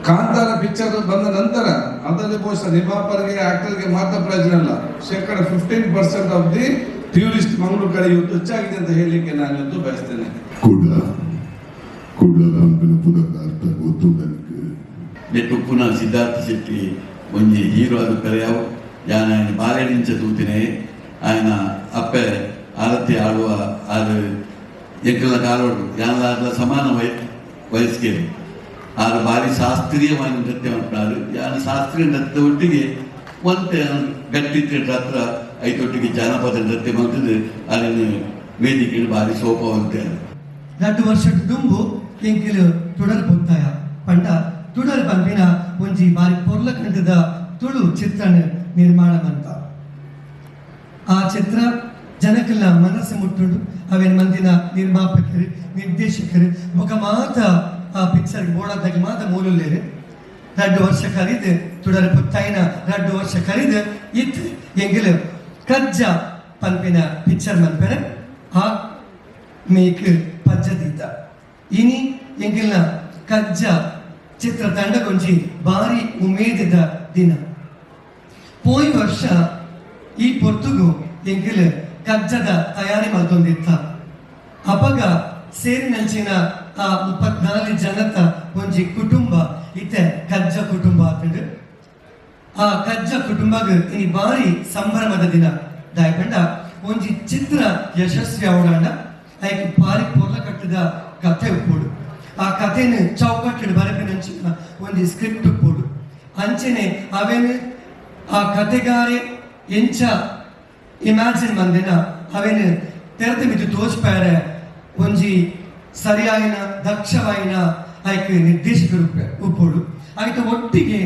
Kantara picture ಬಂದ ನಂತರ ಅದರಲ್ಲಿ ಬಹುಶಃ ನಿರ್ಮಾಪಕರಿಗೆ ಆಕ್ಟರ್ಗೆ ಮಾತ್ರ ಪ್ರಯೋಜನ ಅಲ್ಲ, 15% ಆಫ್ ದಿ ಟೂರಿಸ್ಟ್ ಮಂಗಳೂರು ಕಡೆ ಇವತ್ತು ಹೆಚ್ಚಾಗಿದೆ ಅಂತ ಹೇಳಲಿಕ್ಕೆ ನಾನು ಇವತ್ತು ಬಯಸ್ತೇನೆ. ಅರ್ಥ ಗೊತ್ತು ನನಗೆ. ನೆಟ್ಟು ಪುನಃ ಸಿದ್ಧಾರ್ಥ ಶೆಟ್ಟಿ ಒಂಜಿ ಹೀರೋ ಅದು ಕರೆಯಾವು ಯಾನ ಬಾಲ್ಯದಿಂಚ ತೂತಿನೇ ఆయన ಅಪ್ಪೆ ಆರತಿ ಆಡುವ ಅದು ಎಂಕಲ ಕಾಲೋಡು ಯಾನದ ಸಮಾನ ವಯಸ್ಸಿಗೆ ಆರು ಭಾರಿ ಶಾಸ್ತ್ರೀಯವಾಗಿ ನೃತ್ಯ ಮಾಡ್ತಾರೆ. ಯಾನ ಶಾಸ್ತ್ರೀಯ ನೃತ್ಯ ಒಟ್ಟಿಗೆ ಒಂತೆ ಗಟ್ಟಿ ಥಿಯೇಟರ್ ಹತ್ರ ಐತೊಟ್ಟಿಗೆ ಜಾನಪದ ನೃತ್ಯ ಮಾಡ್ತಿದ್ದು ಅದನ್ನು ವೇದಿಕೆ ಭಾರಿ ಸೋಪವಂತೆ. 2 ವರ್ಷದ ದುಂಬು ಎಂಕಿಲು ತುಡಲ್ ಪೊತ್ತಾಯ ಪಂಡ ತುಡಲ್ ಪಂಪಿನ ಒಂಜಿ ಬಾರಿ ಪೊರ್ಲ ಕಂಡದ ತುಳು ಚಿತ್ರಣ ನಿರ್ಮಾಣ ಅಂತ. ಆ ಚಿತ್ರ ಜನಕಲ್ನ ಮನಸ್ಸು ಮುಟ್ಟುಂಡು ಅವೇನ್ ಮಂದಿನ ನಿರ್ಮಾಪಕರು ನಿರ್ದೇಶಕರು ఒక ಮಾತ ಆ ಪಿಕ್ಚರ್ ಬೋಡದಾಗ ಮಾತ ಮೂಲಲೇರು 2 ವರ್ಷ ಕರೀದು ತುಡಲ್ ಪೊತ್ತಾಯಿನ 2 ವರ್ಷ ಕರೀದು ಇತ್ತು ಎಂಗಿಲು ಕಜ್ಜ ಪಂಪಿನ ಪಿಕ್ಚರ್ ಮನ್ಪೆರೆ ಆ ಮೇಕ್ ಪಜ್ಜದಿದ್ದ ಇನಿ ಎಂಗಿಲ್ನ ಕಜ್ಜ ಚಿತ್ರ ತಂಡಗೊಂಜಿ ಭಾರಿ ಉಮೇದಿದ ದಿನ. ಪೋಯಿ ವರ್ಷ ಈ ಪೊರ್ತುಗು ಎಂಗಿಲ್ ಕಜ್ಜದ ತಯಾರಿ ಮಲ್ತೊಂದಿತ್ತ ಅಪಗ ಸೇರಿ ನಂಚಿನ ಆ 34 ಜನತ ಒಂಜಿ ಕುಟುಂಬ ಇತ್ತೆ ಕಜ್ಜ ಕುಟುಂಬ ಆತಂಡು. ಆ ಕಜ್ಜ ಕುಟುಂಬಗ ಇನಿ ಭಾರಿ ಸಂಭ್ರಮದ ದಿನ ದಾಯಪಂಡ ಒಂಜಿ ಚಿತ್ರ ಯಶಸ್ವಿ ಅವಡಾಂಡ ಐಕ್ ಭಾರಿ ಪೊರ್ಲ ಕಟ್ಟದ ಕಥೆ ಉಪ್ಪೋಡು. ಆ ಕಥೆನ ಚೌಕಟ್ಟು ಬರಪಿನಂಚಿನ ಒಂದು ಸ್ಕ್ರಿಪ್ಟ್ ಉಪ್ಪೋಡು ಅಂಚೆನೆ ಅವೇನು ಆ ಕಥೆಗಾರೆ ಎಂಚ ಇಮ್ಯಾಜಿನ್ ಮಂದಿನ ಅವೇನು ತೆರೆದು ಬಿದ್ದು ತೋಚ್ಪಾರೆ ಒಂಜಿ ಸರಿಯಾಯಿನ ದಕ್ಷವಾಯಿನ ಐಕ್ ನಿರ್ದೇಶಕರು ಉಪ್ಪೋಡು ಆಯ್ತು ಒಟ್ಟಿಗೆ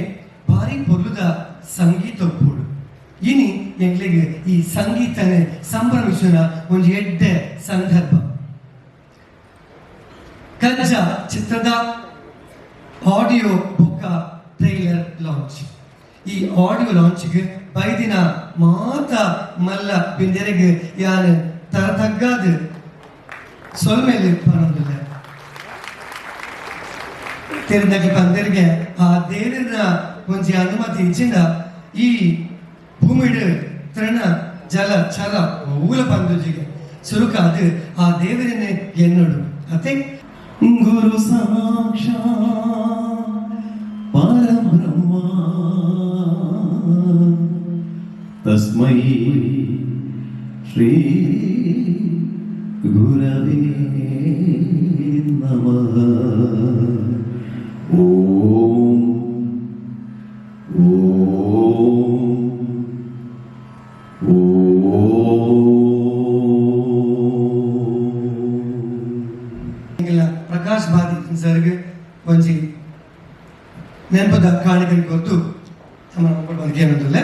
ಭಾರಿ ಪೊರ್ಲುದ ಸಂಗೀತ ಉಪ್ಪೋಡು. ಇನಿ ಎಂಗ್ಲಿಗೆ ಈ ಸಂಗೀತನ ಸಂಭ್ರಮಿಸುವ ಒಂದು ಎಡ್ಡೆ ಸಂದರ್ಭ. ಕಜ್ಜ ಚಿತ್ರದ ಆಡಿಯೋ ಬುಕ್ಕ ಟ್ರೈಲರ್ ಲಾಂಚ್. ಈ ಆಡಿಯೋ ಲಾಂಚ್ಗೆ ಬೈದಿನ ಮಾತ ಮಲ್ಲ ಬಿಂದೆರೆಗೆ ಯಾರು ತರತಗ್ಗಾದ ಸೊಲ್ಮೇಲೆ ಪನ್ನೊಂದಿಲ್ಲ ತೆರೆದಾಗಿ ಬಂದರಿಗೆ ಆ ದೇವರ ಒಂಜಿ ಅನುಮತಿ ಇಚ್ಚಿಂದ ಈ ಭೂಮಿಡು ತೃಣ ಜಲ ಛಲ ಊಲ ಬಂದುಜಿಗೆ ಸುರುಕಾದ ಆ ದೇವರನ್ನೇ ಎನ್ನೋಡು ಅತೆ ಗುರು ಸಾಕ್ಷ ಪರಬ್ರಹ್ಮ ತಸ್ಮೈ ಶ್ರೀ ಗುರವೇ ನಮಃ. ಓಂ ಪ್ರಕಾಶ್ ಬಾದಿ ಸರ್ಗೆ ಒಂಜಿ ನೆನಪದ ಕಾಣಿಕೆ ಗೊತ್ತು ಬಗ್ಗೆ ಏನಂತಲ್ಲ.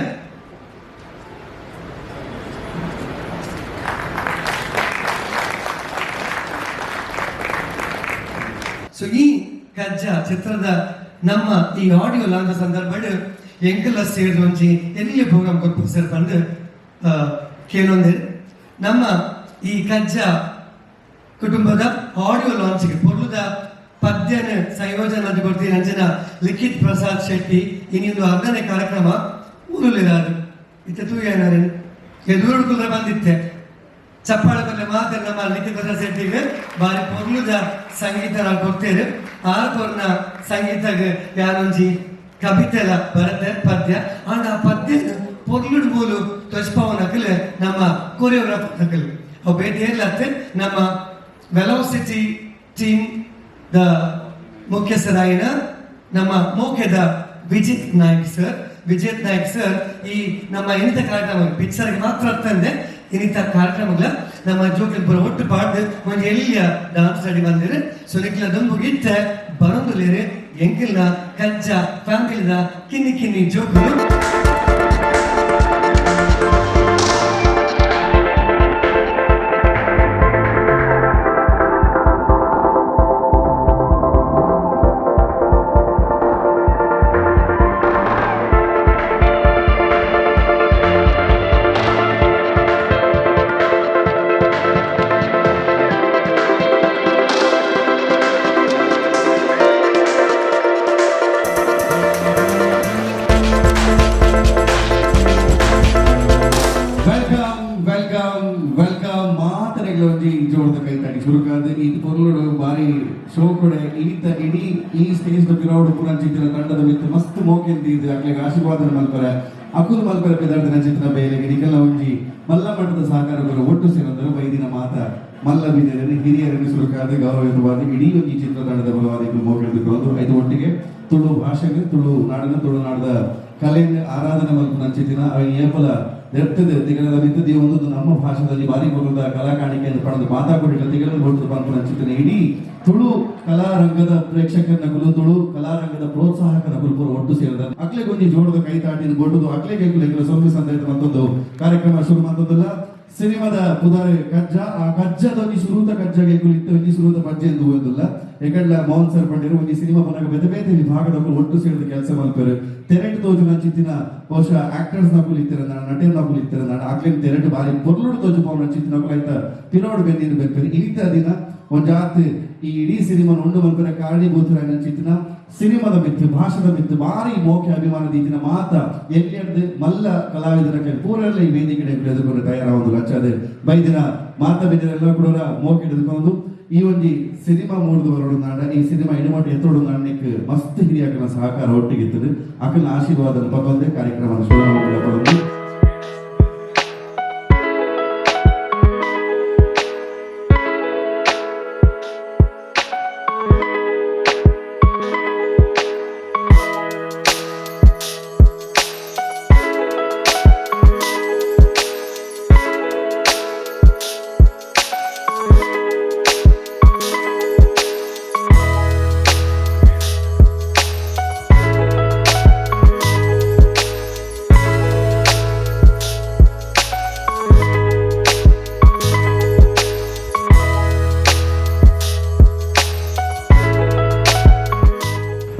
ಸೊ ಈ ಕಜ್ಜ ಚಿತ್ರದ ನಮ್ಮ ಈ ಆಡಿಯೋ ಲಾಂಚ್ ಸಂದರ್ಭ ಎಂಕಲ ಸೇರಿದ ಒಂಜಿ ಎಲ್ಲಿಯ ಪ್ರೋಗ್ರಾಮ್ ಕೊಟ್ಟು ಸರ್ ಬಂದು ಕೇಳೊಂದು ನಮ್ಮ ಈ ಕಜ್ಜ ಕುಟುಂಬದ ಆಡಿಯೋ ಲಾಂಚ್ಗೆ ಪೊರ್ಲುದ ಪದ್ಯನ ಸಂಯೋಜನೆ ಅಂತ ಕೊಡ್ತೀನಿ ಅಂಜನ ಲಿಖಿತ್ ಪ್ರಸಾದ್ ಶೆಟ್ಟಿ ಇನ್ನೊಂದು 10ನೇ ಕಾರ್ಯಕ್ರಮ ಊರಲ್ಲಿರಾರು ಇತ್ತೆ ತೂಯನಾರೇನು ಎದುರುಡ್ಕುಲ್ಲ ಬಂದಿತ್ತೆ ಚಪ್ಪಾಳೆ ಕೊಲ್ಲ ಮಾತ್ರ ನಮ್ಮ ಲಿಖಿತ್ ಪ್ರಸಾದ್ ಶೆಟ್ಟಿಗೆ ಬಾರಿ ಪೊರ್ಲುದ ಸಂಗೀತ ನಾವು ಕೊಡ್ತೇವೆ. ಆರ್ಪೊರ್ನ ಸಂಗೀತಗೆ ಯಾರೊಂಜಿ ಕವಿತೆಲ ಬರತ್ತೆ ಪದ್ಯ ಆಂಡ ಆ ಪದ್ಯನ ಪೊರ್ಲುಡ್ ಬೋಲು ತೊಚ್ಪವನಕಲ್ ನಮ್ಮ ಕೊರಿಯೋಗ್ರಾಫರ್ ನಕಲ್ ಅವು ಬೇಟಿ ಏರ್ಲತ್ತೆ ನಮ್ಮ ವೆಲೋಸಿಟಿ ಟೀಮ್ ದ ಮುಖ್ಯಸ್ಥರಾಯಿನ ನಮ್ಮ ಮುಖ್ಯದ ವಿಜಿತ್ ನಾಯ್ಕ್ ಸರ್ ಈ ನಮ್ಮ ಇನ್ನಿತ ಕಾರ್ಯಕ್ರಮ ಪಿಕ್ಚರ್ಗೆ ಮಾತ್ರ ಅರ್ಥಂದೆ ಇನ್ನಿತ ಕಾರ್ಯಕ್ರಮಗಳ ನಮ್ಮ ಜೋಕಲ್ ಪುರ ಒಟ್ಟು ಪಾಡ್ದು ಒಂದು ಎಲ್ಲಿಯ ಡಾನ್ಸ್ ಅಡಿ ಬಂದಿರು ಸುನಿಕ್ಲ ದುಂಬುಗಿತ್ತ ಬರೋದುಲೇರು ಎಂಕಿಲ್ನ ಕಜ್ಜ ಫ್ಯಾಮಿಲಿದ ಕಿನ್ನಿ ಜೋಕುಲು ಜೋರದ ಕೈ ತಾಡಿ ಶುರುಕಾದ ಈ ಪೊರ್ಲುಡು ಬಾರಿ ಶೋಕುಡೆ ಈತ ಇಡೀ ಈ ಸ್ಟೇಜ್ ಪಿರೌಡ್ ಪುರ ಚಿತ್ರ ತಂಡದ ಮಿತ್ತು ಮಸ್ತ್ ಮೋಕೆಂತ ಇದು ಅಕ್ಲೆಗೆ ಆಶೀರ್ವಾದ ಮಲ್ಪರ ಅಕುಲ್ ಮಲ್ಪರ ಪೆದಾರ್ದಿನ ಚಿತ್ರ ಬೇಲೆಗೆ ನಿಖಲ ಒಂಜಿ ಮಲ್ಲ ಮಟ್ಟದ ಸಹಕಾರಗಳು ಒಟ್ಟು ಸೇರಿದರು ಬೈದಿನ ಮಾತ ಮಲ್ಲ ಬಿದ್ದರೆ ಹಿರಿಯರನ್ನು ಶುರುಕಾದ ಗೌರವಿತವಾದ ಇಡೀ ಈ ಚಿತ್ರತಂಡದ ಬಲವಾದಿಗಳು ಮೋಕೆಂದುಕೊಂಡು ಐದು ಒಟ್ಟಿಗೆ ತುಳು ಭಾಷೆಗೆ ತುಳುನಾಡದ ಕಲೆಯನ್ನು ಆರಾಧನೆ ಮಲ್ಪನ ಚಿತ್ರ ಏಪಲ ಎರ್ತದೆ ತಿಗಳದ ಮಿತ್ತದಿ ಒಂದು ನಮ್ಮ ಭಾಷೆಯಲ್ಲಿ ಬಾರಿ ಬರುವುದ ಕಲಾ ಕಾಣಿಕೆಯನ್ನು ಪಡೆದು ಮಾತಾಡಿದ ತಿಗಳದ ಕೊಟ್ಟು ಪಂಪನ ಚಿತ್ರ ಇಡೀ ತುಳು ಕಲಾರಂಗದ ಪ್ರೇಕ್ಷಕರನ್ನ ತುಳು ಕಲಾರಂಗದ ಪ್ರೋತ್ಸಾಹಕರ ಕುರುಪುರ ಒಟ್ಟು ಸೇರಿದ ಅಕ್ಲೆಗೊಂದು ಜೋಡದ ಕೈ ತಾಟಿನ ಗೊಡ್ಡುದು ಅಕ್ಲೆಗೆ ಸೊಂಬಿ ಸಂದರ್ಭ ಮತ್ತೊಂದು ಕಾರ್ಯಕ್ರಮ ಶುರು ಮತ್ತೊಂದಲ್ಲ ಸಿನಿಮಾದ ಪುದಾರೆ ಕಜ್ಜ ಆ ಕಜ್ಜದ ಒಂಜಿ ಸುರೂತ ಕಜ್ಜಗೆ ಕುಳಿತು ಒಂಜಿ ಸುರೂತ ಪಜ್ಜೆ ಎಂದು ಹೋಗುದಿಲ್ಲ ಯಾಕಂದ್ರೆ ಮೋಹನ್ ಸರ್ ಪಂಡಿರು ಒಂಜಿ ಸಿನಿಮಾ ಪನಗ ಬೇತೆ ಬೇತೆ ವಿಭಾಗದ ಒಟ್ಟು ಸೇರಿದ ಕೆಲಸ ಮಲ್ಪರು ತೆರೆಂಟು ತೋಜು ನಂಚಿತ್ತಿನ ಬಹುಶಃ ಆಕ್ಟರ್ಸ್ ನಕುಲ್ ಇತ್ತಿರ ನಟೇರ್ ನಕುಲ್ ಇತ್ತಿರ ಅಕ್ಲೇನ್ ತೆರೆಂಟು ಬಾರಿ ಪೊರ್ಲುಡು ತೋಜು ಪವನ ಚಿತ್ತಿನ ನಕುಲ್ ಆಯ್ತ ಪಿರೋಡ್ ಬೆನ್ನಿನ ಬೆಪ್ಪರು ಇಳಿತ ದಿನ ಒಂಜಾತ್ ಈ ಇಡೀ ಸಿನಿಮಾ ಉಂಡು ಮಲ್ಪರ ಕಾರಣೀಭೂತರ ಚಿತ್ತಿನ ಸಿನಿಮಾದ ಮಿತ್ತು ಭಾಷೆದ ಮಿತ್ತು ಬಾರಿ ಮೋಖ್ಯ ಅಭಿಮಾನದ ಈತಿನ ಮಾತ ಎಲ್ಲಿಯದ್ದು ಮಲ್ಲ ಕಲಾವಿದರ ಕೈ ಪೂರೆಲ್ಲ ಈ ವೇದಿಕೆ ಎದುರುಕೊಂಡು ತಯಾರಾವುದು ಲಚ್ಚದೆ ಬೈದಿನ ಮಾತ ಬಿದ್ದರೆಲ್ಲ ಕೂಡ ಮೋಕೆ ಹಿಡಿದುಕೊಂಡು ಈ ಒಂದು ಸಿನಿಮಾ ಮೂಡಿದು ಹೊರಡು ನಾಡ ಈ ಸಿನಿಮಾ ಇಡಮಾಟ ಎತ್ತೋಡು ನಾಣ್ಯಕ್ಕೆ ಮಸ್ತ್ ಹಿರಿಯಕನ ಸಹಕಾರ ಒಟ್ಟಿಗಿತ್ತದೆ ಅಕನ ಆಶೀರ್ವಾದ ಪಗೊಂಡೆ ಕಾರ್ಯಕ್ರಮ ಶುರು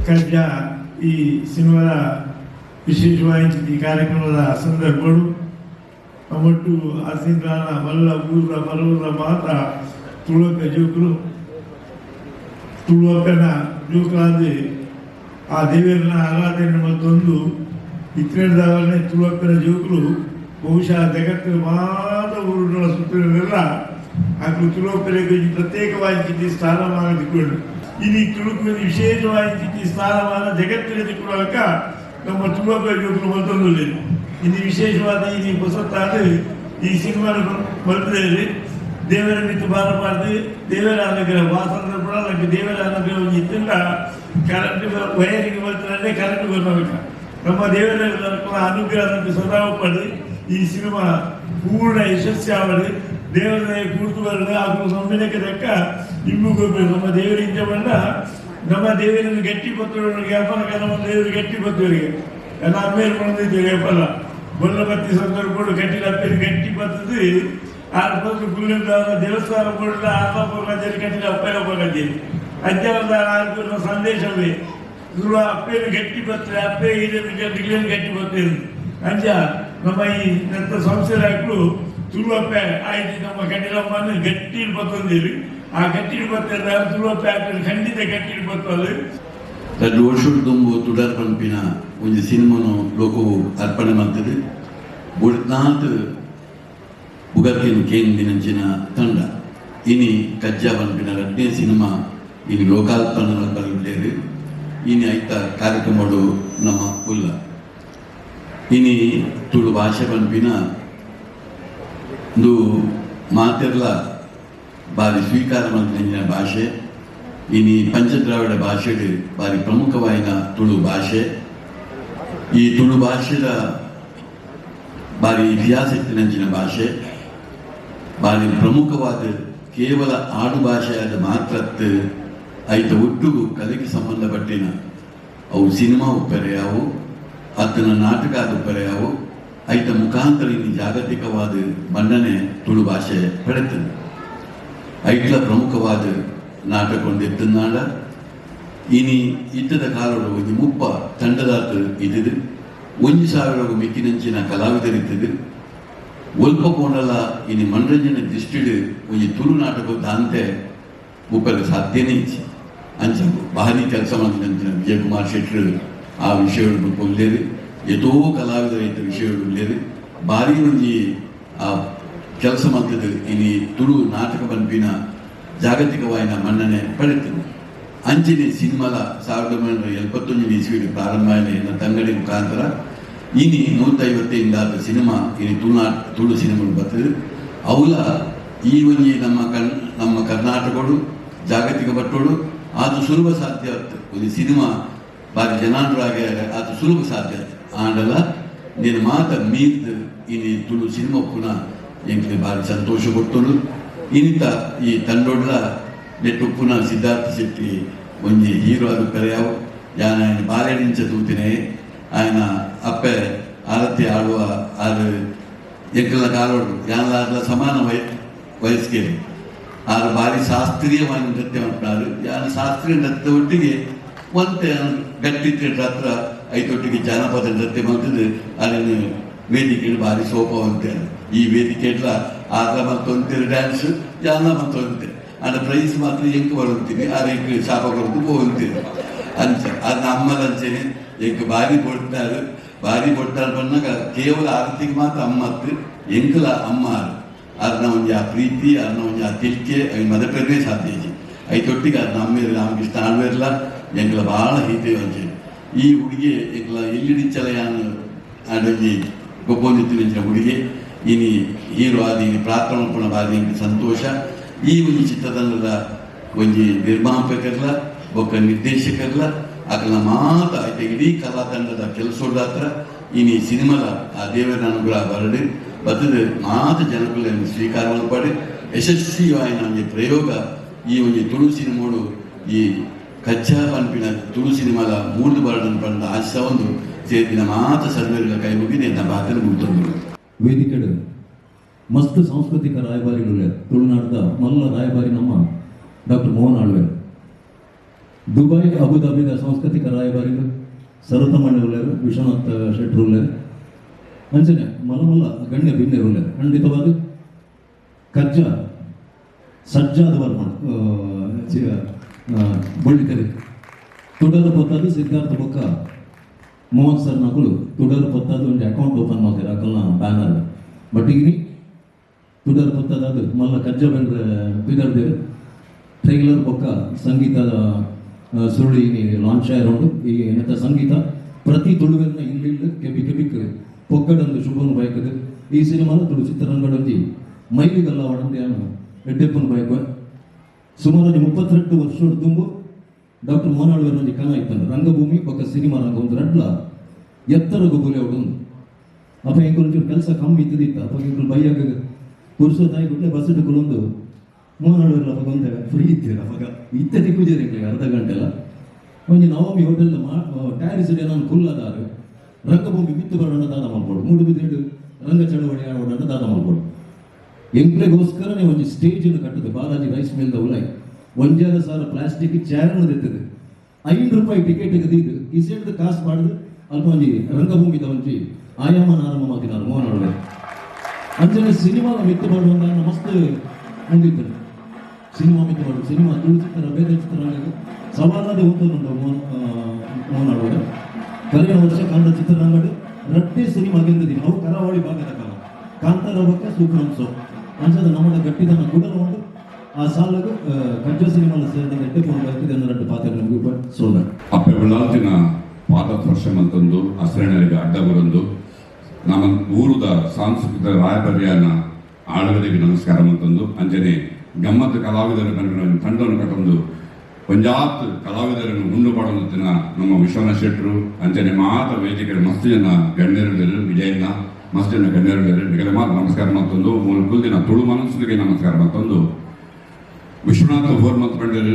ಕಜ್ಜ ಈ ಸಿನಿಮಾದ ವಿಶೇಷವಾಗಿ ಈ ಕಾರ್ಯಕ್ರಮದ ಸಂದರ್ಭಗಳು ಒಟ್ಟು ಆಸೀನ್ರಾನ ಮಲ್ಲ ಊರ ಮಲೂರ ಮಾತ ತುಳುಕ ಜೋಕರು ತುಳುಕನ ಜೋಕರಾದ ಆ ದೇವರನ್ನ ಆರಾಧನೆ ಮತ್ತೊಂದು ಇತರದಾಗಲೇ ತುಳುಕನ ಜೋಕರು ಬಹುಶಃ ಜಗತ್ತಿನ ಮಾತ ಊರುಗಳ ಸುತ್ತಲೆಲ್ಲ ಆಕಳು ತುಳುಕರಿಗೆ ಪ್ರತ್ಯೇಕವಾಗಿ ಸ್ಥಾನಮಾನ ತಿಳ್ಕೊಂಡು ಇಲ್ಲಿ ತುಳುಕು ವಿಶೇಷವಾಗಿ ಸ್ಥಾನಮಾನ ಜಗತ್ತಿನ ತಿಳ್ಕೊಳ್ಳಕ ನಮ್ಮ ತುಳುಕ ಜೋಕರು ಮತ್ತೊಂದು ಇದು ವಿಶೇಷವಾದ ಈ ಹೊಸತಾದ ಈ ಸಿನಿಮಾ ಬರ್ತದೆ ದೇವರ ಮಿತ್ತು ಬಾರಬಾರ್ದು ದೇವರ ಅನುಗ್ರಹ ವಾಸಂದ್ರ ಕೂಡ ನನಗೆ ದೇವರ ಅನುಗ್ರಹ ಇತ್ತಿಲ್ಲ ಕರೆಂಟ್ ವೈರಿಗೆ ಬರ್ತಾರೆ ಕರೆಂಟ್ ಬರಬೇಕು ನಮ್ಮ ದೇವರ ಅನುಗ್ರಹ ನನಗೆ ಸದಾ ಪಡೆದು ಈ ಸಿನಿಮಾ ಪೂರ್ಣ ಯಶಸ್ವಿ ಆವಡು ದೇವರ ಕೂರ್ತು ಬರಲು ಹಾಗೂ ಸೊಮ್ಮಿನಕ್ಕೆ ತಕ್ಕ ನಿಮಗೂ ನಮ್ಮ ದೇವರಿಂದ ಬಂದ ನಮ್ಮ ದೇವರನ್ನು ಗಟ್ಟಿ ಪತ್ರಗಳಿಗೆ ವ್ಯಾಪಾರ ನಮ್ಮ ದೇವರು ಗಟ್ಟಿ ಪತ್ರರಿಗೆ ಎಲ್ಲ ಅಮ್ಮೇಲೆ ಬಂದಿದ್ದೇವೆ ವ್ಯಾಪಾರ ಬೊಲ್ಲ ಬತ್ತಿ ಸಂದರ್ಭ ಗಟ್ಟಿ ಅಪ್ಪೇರಿ ಗಟ್ಟಿ ಬರ್ತದೆ ಆರು ಬಂದು ಗುಲ್ಲಿಂದ ದೇವಸ್ಥಾನ ಕೊಡಲ ಆತ್ಮಪೂರ್ಣ ಕಟ್ಟಿದ ಅಪ್ಪೇರ ಹೋಗಂತೀರಿ ಅಜ್ಜನದ ಆರು ಸಂದೇಶವೇ ಇವರು ಅಪ್ಪೇರು ಗಟ್ಟಿ ಬರ್ತದೆ ಅಪ್ಪೇ ಹಿರಿಯರು ಗಟ್ಟಿ ಬರ್ತೇನೆ ಅಂಜ ನಮ್ಮ ಈ ನಂತರ ಸಂಸ್ಥೆಗಳು ತುಳುವಪ್ಪೆ ಆಯ್ತು ನಮ್ಮ ಕಟ್ಟಿಲಮ್ಮನ್ನು ಗಟ್ಟಿ ಬರ್ತಂದಿರಿ ಆ ಗಟ್ಟಿ ಬರ್ತದ ತುಳುವಪ್ಪೆ ಆಗ್ತದೆ ಖಂಡಿತ ಗಟ್ಟಿ ಬರ್ತದೆ ಎರಡು ವರ್ಷದ ತುಂಬು ತುಡರ್ ಪಂಪಿನ ಒಂದು ಸಿನಿಮಾನು ಲೋಕವು ಅರ್ಪಣೆ ಮಾಡ್ತದೆ ಬುಡ್ನಾಥ್ ಉಗರ್ಕಿನ ಕೇಂದ್ರಿನ ತಂಡ ಇನಿ ಕಜ್ಜಾ ಪಂಪಿನ ಎರಡನೇ ಸಿನಿಮಾ ಇನಿ ಲೋಕಾರ್ಪಣೆ ಬರಲಿದ್ದೇವೆ ಇನಿ ಐತ ಕಾರ್ಯಕ್ರಮಗಳು ನಮ್ಮ ಉಲ್ಲ ಇನಿ ತುಳು ಭಾಷೆ ಪಂಪಿನ ಒಂದು ಮಾತೆರ್ಲ ಬಾರಿ ಸ್ವೀಕಾರ ಮಾಡಿದ ಭಾಷೆ ಇನಿ ಪಂಚದ್ರಾವಿಡ ಭಾಷೆಗೆ ಬಾರಿ ಪ್ರಮುಖವಾದ ತುಳು ಭಾಷೆ ಈ ತುಳು ಭಾಷೆದ ಬಾರಿ ಇತಿಹಾಸ ನಂಚಿನ ಭಾಷೆ ಬಾರಿ ಪ್ರಮುಖವಾದ ಕೇವಲ ಆಡು ಭಾಷೆಯಾದ ಮಾತ್ರ ಐತ ಒಟ್ಟಿಗೂ ಕಲೆಗೆ ಸಂಬಂಧಪಟ್ಟಿನ ಅವು ಸಿನಿಮಾ ಉಪ್ಪರೆಯಾವು ಅದನ್ನ ನಾಟಕ ಉಪ್ಪರೆಯಾವು ಐತ ಮುಖಾಂತರ ಇನ್ನು ಜಾಗತಿಕವಾದ ಮನ್ನಣೆ ತುಳು ಭಾಷೆ ಪಡೆತದೆ ಐಟ್ಲ ಪ್ರಮುಖವಾದ ನಾಟಕ ಒಂದೆತ್ತನಾಡ ಇನಿ ಇತ್ತದ ಕಾಲದ ಒಂದು ಮುಪ್ಪ ತಂಡದಾತ ಇದ್ದಿದ್ದು 1,000 ಮಿಕ್ಕಿನಂಚಿನ ಕಲಾವಿದರಿದ್ದದು ಒಲ್ಪ ಕೋಣಲ ಇನಿ ಮನರಂಜನೆ ದೃಷ್ಟಿಡು ಒಂದು ತುಳು ನಾಟಕ ದಾಂತೆ ಮುಪ್ಪಲ್ಲಿ ಸಾಧ್ಯನೇ ಇಚ್ಚಿ ಅಂಚ ಭಾರಿ ಕೆಲಸ ಮಾಡಿದಂಚಿನ ವಿಜಯಕುಮಾರ್ ಶೆಟ್ಟರು ಆ ವಿಷಯಗಳು ಒಳ್ಳೇದು ಎಷ್ಟೋ ಕಲಾವಿದರ ಇದ್ದ ವಿಷಯಗಳು ಒಳ್ಳೇದು ಭಾರಿ ಒಂಜಿ ಆ ಕೆಲಸ ಮಾಡ್ತಿದ್ದು ಇನಿ ತುಳು ನಾಟಕ ಪಂಪಿನ ಜಾಗತಿಕವಾಯಿನ ಮನ್ನಣೆ ಪಡೆಯುತ್ತದೆ. ಅಂಚಿನ ಸಿನಿಮಾಲ 1971 ಇಸ್ವಿಗೆ ಪ್ರಾರಂಭ ಆಯ್ನ ತಂಗಡಿ ಮುಖಾಂತರ ಇನಿ 150 ಸಿನಿಮಾ ಇನಿ ತುಳು ಸಿನಿಮಾಗಳು ಬರ್ತದೆ. ಅವಲ ಈ ಒಂಜಿ ನಮ್ಮ ಕರ್ನಾಟಕಡು ಜಾಗತಿಕ ಪಟ್ಟೋಡು ಅದು ಸುಲಭ ಸಾಧ್ಯ ಒಂದು ಸಿನಿಮಾ ಬಾರಿ ಜನಾಂದ್ರಾಗೆ ಅದು ಸುಲಭ ಸಾಧ್ಯ ಆಂಡಲ నేను ಮಾತ ಮೀರ್ದು ಇನಿ ತುಳು ಸಿನಿಮಾ ಪುನಃ ಎಂಕ್ಲೆ ಬಾರಿ ಸಂತೋಷ ಕೊಟ್ಟಳು. ಇನ್ನಿತ ಈ ತಂಡೊಡ್ಲ ನೆಟ್ಟು ಪುನಃ ಸಿದ್ಧಾರ್ಥ ಶೆಟ್ಟಿ ಒಂಜಿ ಹೀರೋ ಅದು ಕರೆಯಾವು ಯಾನ ఆయన ಬಾಲ್ಯದಿಂಚ ತೂತಿನೇ ఆయన ಅಪ್ಪೆ ಆರತಿ ಆಡುವ ಅದು ಎಂಕಲ ಕಾಲೋಡು ಯಾನಲ ಸಮಾನ ವಯಸ್ಸಿಗೆ ಆರು ಬಾರಿ ಶಾಸ್ತ್ರೀಯವಾಗಿ ನೃತ್ಯ ಮಾಡ್ತಾರೆ. ಯಾನ ಶಾಸ್ತ್ರೀಯ ನೃತ್ಯ ಒಟ್ಟಿಗೆ ಒಂತೆ ಗಟ್ಟಿ ಥಿಯೇಟರ್ ಹತ್ರ ಐತೊಟ್ಟಿಗೆ ಜಾನಪದ ನೃತ್ಯ ಮಾಡ್ತಿದ್ದು ಅದನ್ನು ವೇದಿಕೆ ಭಾರಿ ಸೋಪ ಅಂತೇಳಿ ಈ ವೇದಿಕೆಲ್ಲ ಆಗ ಮತ್ತೊಂದು ಡ್ಯಾನ್ಸ್ ಜಾನ ಮತ್ತೊಂದು ಅನ್ನ ಪ್ರೈಸ್ ಮಾತ್ರ ಎಂಕ್ ಬರುತ್ತೀವಿ ಆ ಎಂಕ್ ಶಾಪ ಕೊಡ್ತು ಹೋಗ್ತೀವಿ ಅಂಚ ಅದು ನಮ್ಮದಂಚೆನೆ ಎಂಕ್ ಭಾರಿ ಕೊಡ್ತಾರೆ ಬಂದಾಗ ಕೇವಲ ಆರತಿಗೆ ಮಾತ್ರ ಅಮ್ಮತ್ತು ಎಂಕಲ ಅಮ್ಮ ಅದನ್ನ ಒಂಜಿ ಆ ಪ್ರೀತಿ ಅದನ್ನ ಒಂಜಿ ಆ ತಿಳ್ಕೆ ಅవి ಮದಪೇರೇ ಸಾಧ್ಯ ಐತೊಟ್ಟಿಗೆ ಅದು ನಮ್ಮೇಲೆ ನಮ್ಗೆ ಇಷ್ಟ ಆಡ್ಬೇರಲ್ಲ ಎಂಕಲ ಭಾಳ ಹೀತೆ ಅಂಚೆ ಈ ಹುಡುಗಿ ಎಂಕಲ ಎಲ್ಲಿಡಿಚ್ಚಲಯಾನು ಆಡೊಂಜಿ ಗೊಬ್ಬೊಂದಿತ್ತು ಹುಡುಗಿ ಇನಿ ಹೀರೋ ಆದಿ ಪ್ರಾರ್ಥನೆ ಪುಣ ಬಾರಿ ಎಂಕ್ ಸಂತೋಷ. ಈ ಒಂಜಿ ಚಿತ್ರತಂಡದ ಒಂಜಿ ನಿರ್ಮಾಪಕರ್ಲ ಬೊಕ್ಕ ನಿರ್ದೇಶಕರ್ಲ ಅಕಲ್ನ ಮಾತ ಆಯ್ತು ಇಡೀ ಕಲಾ ತಂಡದ ಕೆಲಸದ ಹತ್ರ ಇನಿ ಸಿನಿಮಾಲ ಆ ದೇವರ ಅನುಗ್ರಹ ಬರಡು ಬತ್ತದ ಮಾತ ಜನಗಳನ್ನು ಸ್ವೀಕಾರ ಮಾಡಿ ಯಶಸ್ವಿಯಾಗಿ ನಮಗೆ ಪ್ರಯೋಗ ಈ ಒಂದು ತುಳು ಸಿನಿಮಾಡು ಈ ಕಚ್ಚಾ ಪಂಪಿನ ತುಳು ಸಿನಿಮಾಲ ಮೂರ್ದು ಬರಡನ್ನು ಪಡೆದ ಆಶಾ ಒಂದು ಸೇರಿನ ಮಾತ ಸರ್ವೇಗಳ ಕೈ ಮುಗಿದು ನನ್ನ ಬಾತನ್ನು ಮುಗಿದು ವೇದಿಕೆಡು ಮಸ್ತ್ ಸಾಂಸ್ಕೃತಿಕ ರಾಯಭಾರಿಗಳು ತುಳುನಾಡದ ಮಲ್ಲ ರಾಯಭಾರಿ ನಮ್ಮ ಡಾಕ್ಟರ್ ಮೋಹನ್ ಆಳ್ವೆ, ದುಬೈ ಅಬುದಾಬಿದ ಸಾಂಸ್ಕೃತಿಕ ರಾಯಭಾರಿಗಳು ಸರತಮಣ್ಣ ಉಳ್ಳರು, ವಿಶ್ವನಾಥ್ ಶೆಟ್ರು ಉಳ್ಳರು, ಅಂಚನೆ ಮಲ್ಲ ಗಣ್ಯ ಭಿನ್ನರು ಉಳ್ಳರು. ಖಂಡಿತವಾದ ಕಜ್ಜ ಸಜ್ಜಾದ ಬರ್ಮಣ ಬಳ್ಳಿಕರಿ ತುಡರು ಪೊತ್ತದು ಸಿದ್ಧಾರ್ಥ ಬೊಕ್ಕ ಮೋಹನ್ ಸರ್ ನಕಲು ತುಡರು ಪೊತ್ತದು ಒಂದು ಅಕೌಂಟ್ ಓಪನ್ ಮಾಡ್ತಾರೆ ಅಕಲ್ನ ಬ್ಯಾನರ್ ಬಟ್ ಈಗ ತುಡರು ಪೊತ್ತದು ಮಲ್ಲ ಕಜ್ಜ ಬೆಂಡ್ರ ಬಿದರ್ದೇರು ಟ್ರೈಲರ್ ಬೊಕ್ಕ ಸಂಗೀತದ ಸುರುಳಿ ಲಾಂಚ್ ಆಯ್ಕೊಂಡು ಈ ಏನಂತ ಸಂಗೀತ ಪ್ರತಿ ತುಳುವೆನ್ನ ಇಲ್ಲಿ ಕೆಬಿಕ್ ಪೊಕ್ಕಡೊಂದು ಶುಭನು ಬಯಕದು ಈ ಸಿನಿಮಾದ ತುಳು ಚಿತ್ರರಂಗಡೊಂದಿ ಮೈಲಿಗಲ್ಲ ಒಡಂದಿಯನ್ನು ಎಡ್ಡೆಪ್ಪನ ಬಯಕ ಸುಮಾರು 32 ವರ್ಷದ ತುಂಬು ಡಾಕ್ಟರ್ ಮೋಹನ್ ಆಳ್ವೆ ಕನ ಇತ್ತಂದು ರಂಗಭೂಮಿ ಪಕ್ಕ ಸಿನಿಮಾ ರಂಗ ಒಂದು ರಡ್ಲ ಎತ್ತರ ಗೊಬ್ಬಲಿ ಅವಡೊಂದು ಅಪ್ಪ ಇಂకొಂಚೂರು ಕೆಲಸ ಕಮ್ಮಿ ಇದ್ದಿತ್ತ ಅಪ್ಪ ಇಂకొಂದು ಬೈಯಾಗ ಪುರುಷದಾಯಿ ಬಿಟ್ಟೆ ಬಸ್ ಇಟ್ಕೊಳ್ಳೊಂದು ಮೋಹನ್ ಆಳ್ವೆ ಅಪ್ಪ ಬಂದಾಗ ಫ್ರೀ ಇತ್ತೀರ ಅವಾಗ ಇತ್ತೆತಿ ಪೂಜೆ ಅರ್ಧ ಗಂಟೆ ಎಲ್ಲ ಒಂದು ನವಮಿ ಹೋಟೆಲ್ ಟ್ಯಾರಿಸ್ ನಾನು ಫುಲ್ ಅದಾರು ರಂಗಭೂಮಿ ಬಿತ್ತು ಬರೋಣ ದಾನ ಮಾಡ್ಬೋದು ಮೂಡುಬಿದ್ರೇಡು ರಂಗ ಚಳವಳಿ ಆಡೋಣ ದಾನ ಮಾಡ್ಬೋದು ಎಂಕ್ಲೆಗೋಸ್ಕರನೇ ಒಂದು ಸ್ಟೇಜ್ ಅನ್ನು ಕಟ್ಟದು ಬಾಲಾಜಿ ರೈಸ್ ಮಿಲ್ ಉಲಾಯ್ 1,000 ಪ್ಲಾಸ್ಟಿಕ್ ಚೇರನ್ನು ತೆತ್ತದು ₹5 ಟಿಕೆಟ್ ತೆಗೆದಿದ್ದು ಈ ಸೈಡ್ ಕಾಸು ಮಾಡಿದ್ರು ಅಲ್ಪ ಒಂಜಿ ರಂಗಭೂಮಿದ ಒಂಜಿ ಆಯಾಮನ ಆರಂಭ ಮಾಡಿನಾರು ಮೋಹನ್ ಆಳ್ವೆ ಅಂಚನೆ ಸಿನಿಮಾ ಮಿತ್ತು ಮಾಡುವಂತ ಮಸ್ತ್ ಮುಂದಿತ್ತು ಸಿನಿಮಾ ಮಿತ್ತು ಮಾಡುದು ಸಿನಿಮಾ ತುಳು ಚಿತ್ರ ಬೇರೆ ಚಿತ್ರರಂಗ ಸವಾಲಾದ ಹೋಗ್ತದುಂಟು ಮೋಹನ್ ಆಳ್ವೆ ಕಳೆದ ವರ್ಷ ಕಂಡ ಚಿತ್ರರಂಗಡು ರಟ್ಟೆ ಸಿನಿಮಾ ಗೆದ್ದಿದ್ದೀನಿ ಅವು ಕರಾವಳಿ ಭಾಗದ ಕಾಲ ಕಾಂತಾರ ಬಗ್ಗೆ ಸೂಕ್ರಂಸೋ ಅಂಚದ ನಮ್ಮದ ಗಟ್ಟಿದನ್ನ ಗುಡಲು ಆ ಸಾಲದು ಕಜ್ಜ ಸಿನಿಮಾಲ ಸೇರಿದ ಎಟ್ಟೆಕೊಂಡು ರಟ್ಟು ಪಾತ್ರ ನಮಗೆ ಸೋದ ಅಪ್ಪೆ ಉಳ್ಳಾಲ್ತಿನ ಪಾದಸ್ಪರ್ಶ ಮಂತಂದು ಹಸಿರಣರಿಗೆ ಅಡ್ಡ ಬರಂದು ನಮ್ಮ ಊರುದ ಸಾಂಸ್ಕೃತಿಕ ರಾಯಭಾರಿಯನ್ನ ಆಳ್ವೆಗೆ ನಮಸ್ಕಾರ ಮಂತಂದು ಅಂಜನೆ ಗಮ್ಮತ್ತು ಕಲಾವಿದರು ತಂಡವನ್ನು ಕಟ್ಟೊಂದು ಪಂಜಾತ್ ಕಲಾವಿದರನ್ನು ಉಂಡು ಮಾಡುತ್ತಿನ ನಮ್ಮ ವಿಶ್ವನಾಥ್ ಶೆಟ್ರು ಅಂಚನೆ ಮಾತ ವೇದಿಕೆ ಮಸ್ತ್ ಜನ ಗಣ್ಯರು ವಿಜಯನ ಮಸ್ತ್ ಜನ ಗಣ್ಯರು ನಿಗಲೆ ಮಾತು ನಮಸ್ಕಾರ ಮತ್ತೊಂದು ಮೂಲ ಕುಲ್ದಿನ ತುಳು ಮನಸ್ಸಿಗೆ ನಮಸ್ಕಾರ ಮತ್ತೊಂದು ವಿಶ್ವನಾಥ ಹೋರ್ಮತ್ ಬಂಡರು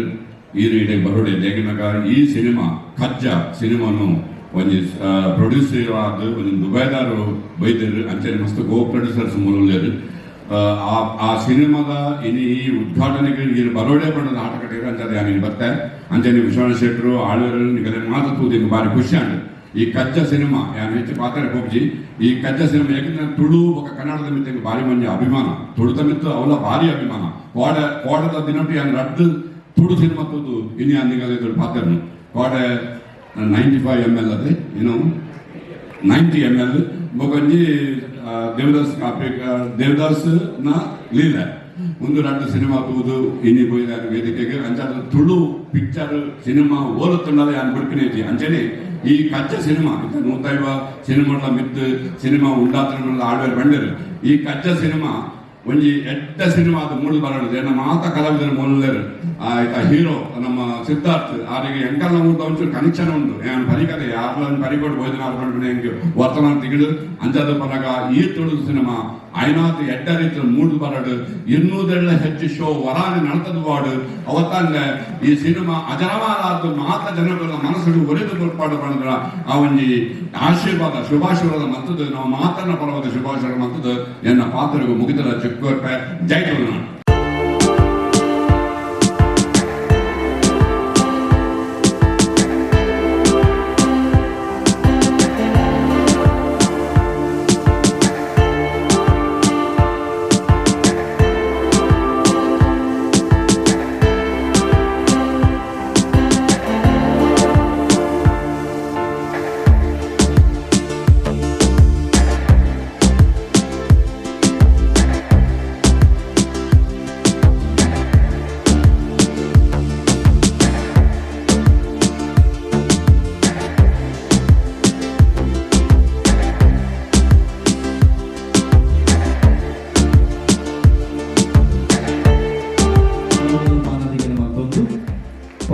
ಈ ರೀತಿ ಬರೋಡೆ ದೇಗಿನಾಗ ಈ ಸಿನಿಮಾ ಕಜ್ಜ ಸಿನಿಮಾನು ಒಂದು ಪ್ರೊಡ್ಯೂಸರ್ ಆದ ಒಂದು ದುಬೈದಾರು ಬೈದರು ಅಂಚನೆ ಮಸ್ತ್ ಗೋ ಪ್ರೊಡ್ಯೂಸರ್ಸ್ ಮೂಲರು ಆ ಸಿನಿಮಾದ ಇನ್ನು ಈ ಉದ್ಘಾಟನೆಗೆ ಇಲ್ಲಿ ಬರೋಡೆ ಬಣ್ಣದ ಆಟ ಕಟ್ಟಿದ್ರೆ ಅಂಚದೆ ನೀನು ಬರ್ತಾರೆ ಅಂಚನೆ ವಿಶ್ವನಾಥ್ ಶೆಟ್ರು ಆಳ್ವರು ನಿಗಲೆ ಮಾತೂದಿ ಭಾರಿ ಖುಷಿ ಆಂಡ್ ಈ ಕಜ್ಜ ಸಿನಿಮಾ ಯಾನು ಹೆಚ್ಚು ಪಾತ್ರ ಹೋಗ್ಜಿ ಈ ಕಜ್ಜ ಸಿನಿಮಾ ಯಾಕಂದ್ರೆ ತುಳು ఒక ಕನ್ನಡದ ಮಿತ್ತ ಭಾರಿ ಮಂದಿ ಅಭಿಮಾನ ತುಳುದ ಮಿತ್ತು ಅವಲ ಭಾರಿ ಅಭಿಮಾನ ಕೋಡದ ದಿನಟ್ಟು ಯಾನು ರಡ್ಡು ತುಳು ಸಿನಿಮಾ ತೂದು ಇನ್ನು ಯಾನಿಗೆ ಪಾತ್ರನು ಕೋಡ 95 ml ಅದೇ ಏನು 90 ml ಬೊಕೊಂಜಿ ದೇವದಾಸ್ ನ ಲೀಲೆ ಒಂದು 2 ಸಿನಿಮಾ ತೂದು ಇನಿ పోయిన ವೇದಿಕೆಗೆ ಅಂಚಾದ ತುಳು ಪಿಕ್ಚರ್ ಸಿನಿಮಾ ಓಲುತ್ತುಂಡದ ಯಾನ್ ಬಿಡ್ಕನೇತಿ ಅಂಚನೆ ಈ ಕಚ್ಚ ಸಿನಿಮಾ 150 ಸಿನಿಮಾಗಳ ಮಿತ್ತು ಸಿನಿಮಾ ಉಂಡಾತ್ರ ಆಡ್ವೇರ್ ಬಂಡರು ಈ ಕಚ್ಚ ಸಿನಿಮಾ ಒಂಜಿ ಎಡ್ಡ ಸಿನಿಮಾದ ಮೂಲ ಬರೋದು ನಮ್ಮ ಮಾತ ಕಲಾವಿದರು ಮೂಲರು ಹೀರೋ ನಮ್ಮ ಸಿದ್ಧಾರ್ಥ್ ಅವರಿಗೆ ಎಂಕಲ್ನ ಊಟ ಒಂಚೂರು ಕನೆಕ್ಷನ್ ಉಂಟು ಏನು ಪರಿಕತೆ ಯಾರನ್ನ ಪರಿಕೊಡು ಭೋಜನ ಆಡ್ಕೊಂಡು ಹೆಂಗೆ ವರ್ತಮಾನ ತಿಗಳು ಅಂಜದ ಪರಗ ಈ ತುಳು ಸಿನಿಮಾ ಐನಾತ್ ಎಡ್ಡ ರೀತಿಯ ಮೂಡ್ ಬರಡು 200 ಹೆಚ್ಚು ಶೋ ವರಾನಿ ನಡತದ ವಾಡು ಅವತ್ತಂದ್ರೆ ಈ ಸಿನಿಮಾ ಅಜರವಾದ ಮಾತ ಜನಗಳ ಮನಸ್ಸಿಗೆ ಒರೆದು ತೋರ್ಪಾಡು ಬಂದ್ರ ಆ ಒಂಜಿ ಆಶೀರ್ವಾದ ಶುಭಾಶೀರ್ವಾದ ಮತ್ತದು ನಾವು ಮಾತನ್ನ ಪರವಾದ ಶುಭಾಶೀರ್ವಾದ ಮತ್ತದು ಎನ್ನ ಪಾತ್ರಗೂ ಮುಗಿದರ ಚಿಕ್ಕ ಜೈ ತುಳುನಾಡು.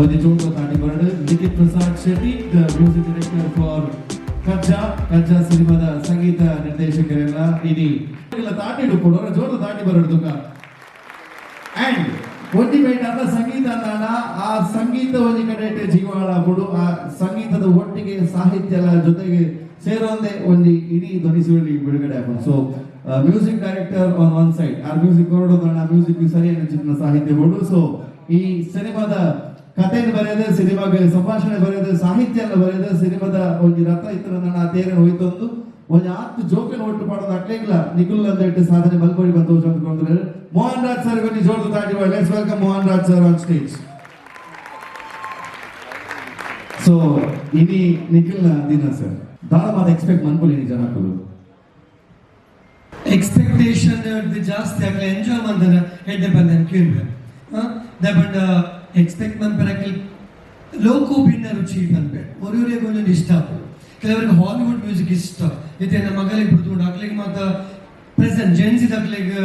ಒಂದು ಜೋಡು ತಾಟಿ ಬರಡು Nikhit Prasad Shetty the music director for Kajja ಸಿನಿಮಾದ ಸಂಗೀತ ನಿರ್ದೇಶಕರೆಲ್ಲ ಇನಿ ತಾಟಿಡು ಕೊಡೋರ ಜೋಡು ತಾಟಿ ಬರಡು ಅಂಡ್ ಒಂಟಿ ಬೇಟಾದ ಸಂಗೀತ ಅಂದಾಣ ಆ ಸಂಗೀತ ಒಂಜಿ ಕಡೆ ಜೀವಾಳ ಕೊಡು ಆ ಸಂಗೀತದ ಒಟ್ಟಿಗೆ ಸಾಹಿತ್ಯದ ಜೊತೆಗೆ ಸೇರೋಂದೇ ಒಂದು ಇಡೀ ಧ್ವನಿಸುವಳಿ ಬಿಡುಗಡೆ ಆಗೋದು. So music director on one side ಆ ಮ್ಯೂಸಿಕ್ ಕೊಡೋದು ಆ ಮ್ಯೂಸಿಕ್ ಸರಿಯಾದ ಚಿತ್ರ ಸಾಹಿತ್ಯ ಕೊಡು. ಸೊ ಈ ಸಿನಿಮಾದ ಕಥೆಯನ್ನು ಬರೆಯದೆ ಸಿನಿಮಾಗೆ ಸಂಭಾಷಣೆ ಬರೆಯದೆ ಸಾಹಿತ್ಯ ಎಲ್ಲ ಬರೆಯದೆ ಸಿನಿಮಾದ ಒಂದು ರಥ ಇತ್ತು ಆ ತೇರನ್ನು ಹೋಯ್ತೊಂದು ಒಂದು 10 ಜೋಕನ್ನು ಒಟ್ಟು ಮಾಡೋದು ಅಟ್ಲೇಗಿಲ್ಲ ನಿಖಿಲ್ ಅಂತ ಇಟ್ಟು ಸಾಧನೆ ಮಲ್ಕೋಡಿ ಬಂದು ಅಂದ್ಕೊಂಡ್ರೆ ಮೋಹನ್ ರಾಜ್ ಸರ್ ಬನ್ನಿ ಜೋಡು ತಾಟಿ let's welcome Mohan Raj sir on stage. So ಇನಿ ನಿಖಿಲ್ ದಿನ ಸರ್ ದಾಳ ಮಾತ ಎಕ್ಸ್ಪೆಕ್ಟ್ ಮನ್ಕೊಳ್ಳಿ ಜನಕ್ಕೂ ಎಕ್ಸ್ಪೆಕ್ಟೇಷನ್ ಜಾಸ್ತಿ ಆಗಲಿ ಎಂಜಾಯ್ ಮಾಡ್ತಾರೆ ಹೆಡ್ಡೆ ಬಂದ ಕೇಳಿದ್ರೆ ದಪಂಡ ಎಕ್ಸ್ಪೆಕ್ಟ್ ಮನ್ಪರಕ್ಕೆ ಲೋಕೋ ಭಿನ್ನ ರುಚಿ ಬಂದ್ಬೇಡ ಒರವರಿಗೆ ಒಂದೊಂದು ಇಷ್ಟ ಆಗ್ತದೆ. ಕೆಲವರಿಗೆ ಹಾಲಿವುಡ್ ಮ್ಯೂಸಿಕ್ ಇಷ್ಟ ಇದೆ ನಮ್ಮ ಮಗಳಿಗೆ ಬಿಡ್ಕೊಂಡು ಹಾಕ್ಲಿಕ್ಕೆ ಮಾತ್ರ ಪ್ರೆಸೆಂಟ್ ಜೆನ್ಸಿದ ಹಾಕ್ಲಿಕ್ಕೆ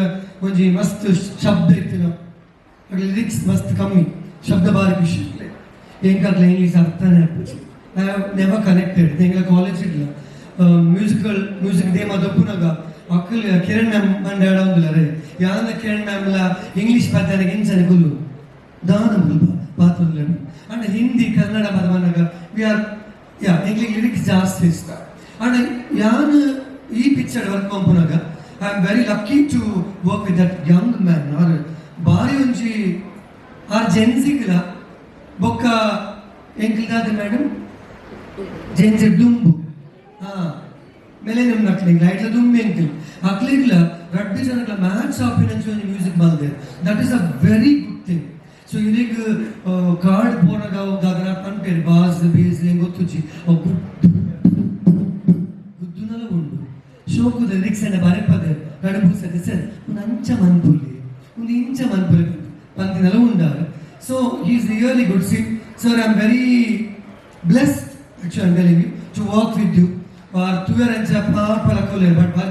ಒಂಜಿ ಮಸ್ತ್ ಶಬ್ದ ಇತ್ತು ಲಿರಿಕ್ಸ್ ಮಸ್ತ್ ಕಮ್ಮಿ ಶಬ್ದ ಬಾರಿ ಖುಷಿ ಆಗ್ಲಿ ಹೆಂಗಾಗ್ಲ ಇಂಗ್ಲೀಷ್ ಅರ್ಥನೇ ಆಗ್ಬಿಟ್ಟು ಐ ಹ್ಯಾವ್ ನೆವರ್ ಕನೆಕ್ಟೆಡ್ ತೆಂಗ್ಲ ಕಾಲೇಜ್ ಇಲ್ಲ ಮ್ಯೂಸಿಕ್ ಡೇ ಮದಪ್ಪುನಾಗ ಅಕ್ಕಲ್ ಕಿರಣ್ ಮ್ಯಾಮ್ ಮಂಡ್ಯಾಡ ಒಂದಿಲ್ಲ ರೇ ಯಾನ ಕಿರಣ್ ಮ್ಯಾಮ್ಲ ಇಂಗ್ಲೀಷ್ ಪದ್ಯನಿಗೆ ಇಂಚನೆ ಗುಲ್ಲು ದಾನ ಮುಲ್ಪ ಪಾತ್ರ ಅಂಡ್ ಹಿಂದಿ ಕನ್ನಡ ಪದವನಾಗ ವಿ ಆರ್ ಯಾ ಇಂಗ್ಲಿಷ್ ಲಿರಿಕ್ಸ್ ಜಾಸ್ತಿ ಇಷ್ಟ ಅಂಡ್ ಯಾನ್ ಈ ಪಿಕ್ಚರ್ ವರ್ಕ್ ಮಾಡ್ಪುನಾಗ I am very lucky to work with that young man ಆರ್ ಬಾರಿ ಒಂಜಿ ಆರ್ ಜೆನ್ಸಿಗ್ಲ ಬೊಕ್ಕ ಎಂಕ್ಲಿದಾದ ಮೇಡಮ್ ಜೆನ್ಸಿ ದುಂಬು ಮೇಲೆ ನಮ್ಮ ನಕ್ಲಿಂಗ್ ಲೈಟ್ಲ ದುಂಬಿ ಎಂಕ್ಲಿ ಅಕ್ಲಿಗ್ಲ ರಡ್ಡು ಜನಗಳ ಮ್ಯಾಚ್ ಆಪಿನಂಚು ಒಂದು ಮ್ಯೂಸಿಕ್ ಬಂದಿದೆ that is a very good thing. So ಇದೀಗ ಕಾರ್ಡ್ ಬೋರ್ನಾಗ ಹೋದಾಗ ಕಂಪೇರ್ ಬಾಸ್ ಬೇಸ್ ಗೊತ್ತುಚ್ಚಿ ಗುದ್ದುನಲ್ಲ ಉಂಡು ಶೋಕುದ ಲಿರಿಕ್ಸ್ ಅನ್ನ ಬರೆಪದೆ ಕಡುಬೂಸದೆ ಸರ್ ಒಂದು ಅಂಚ ಮನ್ಪುಲ್ಲಿ ಒಂದು ಇಂಚ ಮನ್ಪುಲಿ ಪಂತಿನಲ್ಲ ಉಂಡಾಗ. So he is really good sing sir. I am very blessed actually I'm telling you to work with you or tuver ಅಂಚ ಪಾಪಲ ಕೊಲೆ ಬಟ್ ಬಾ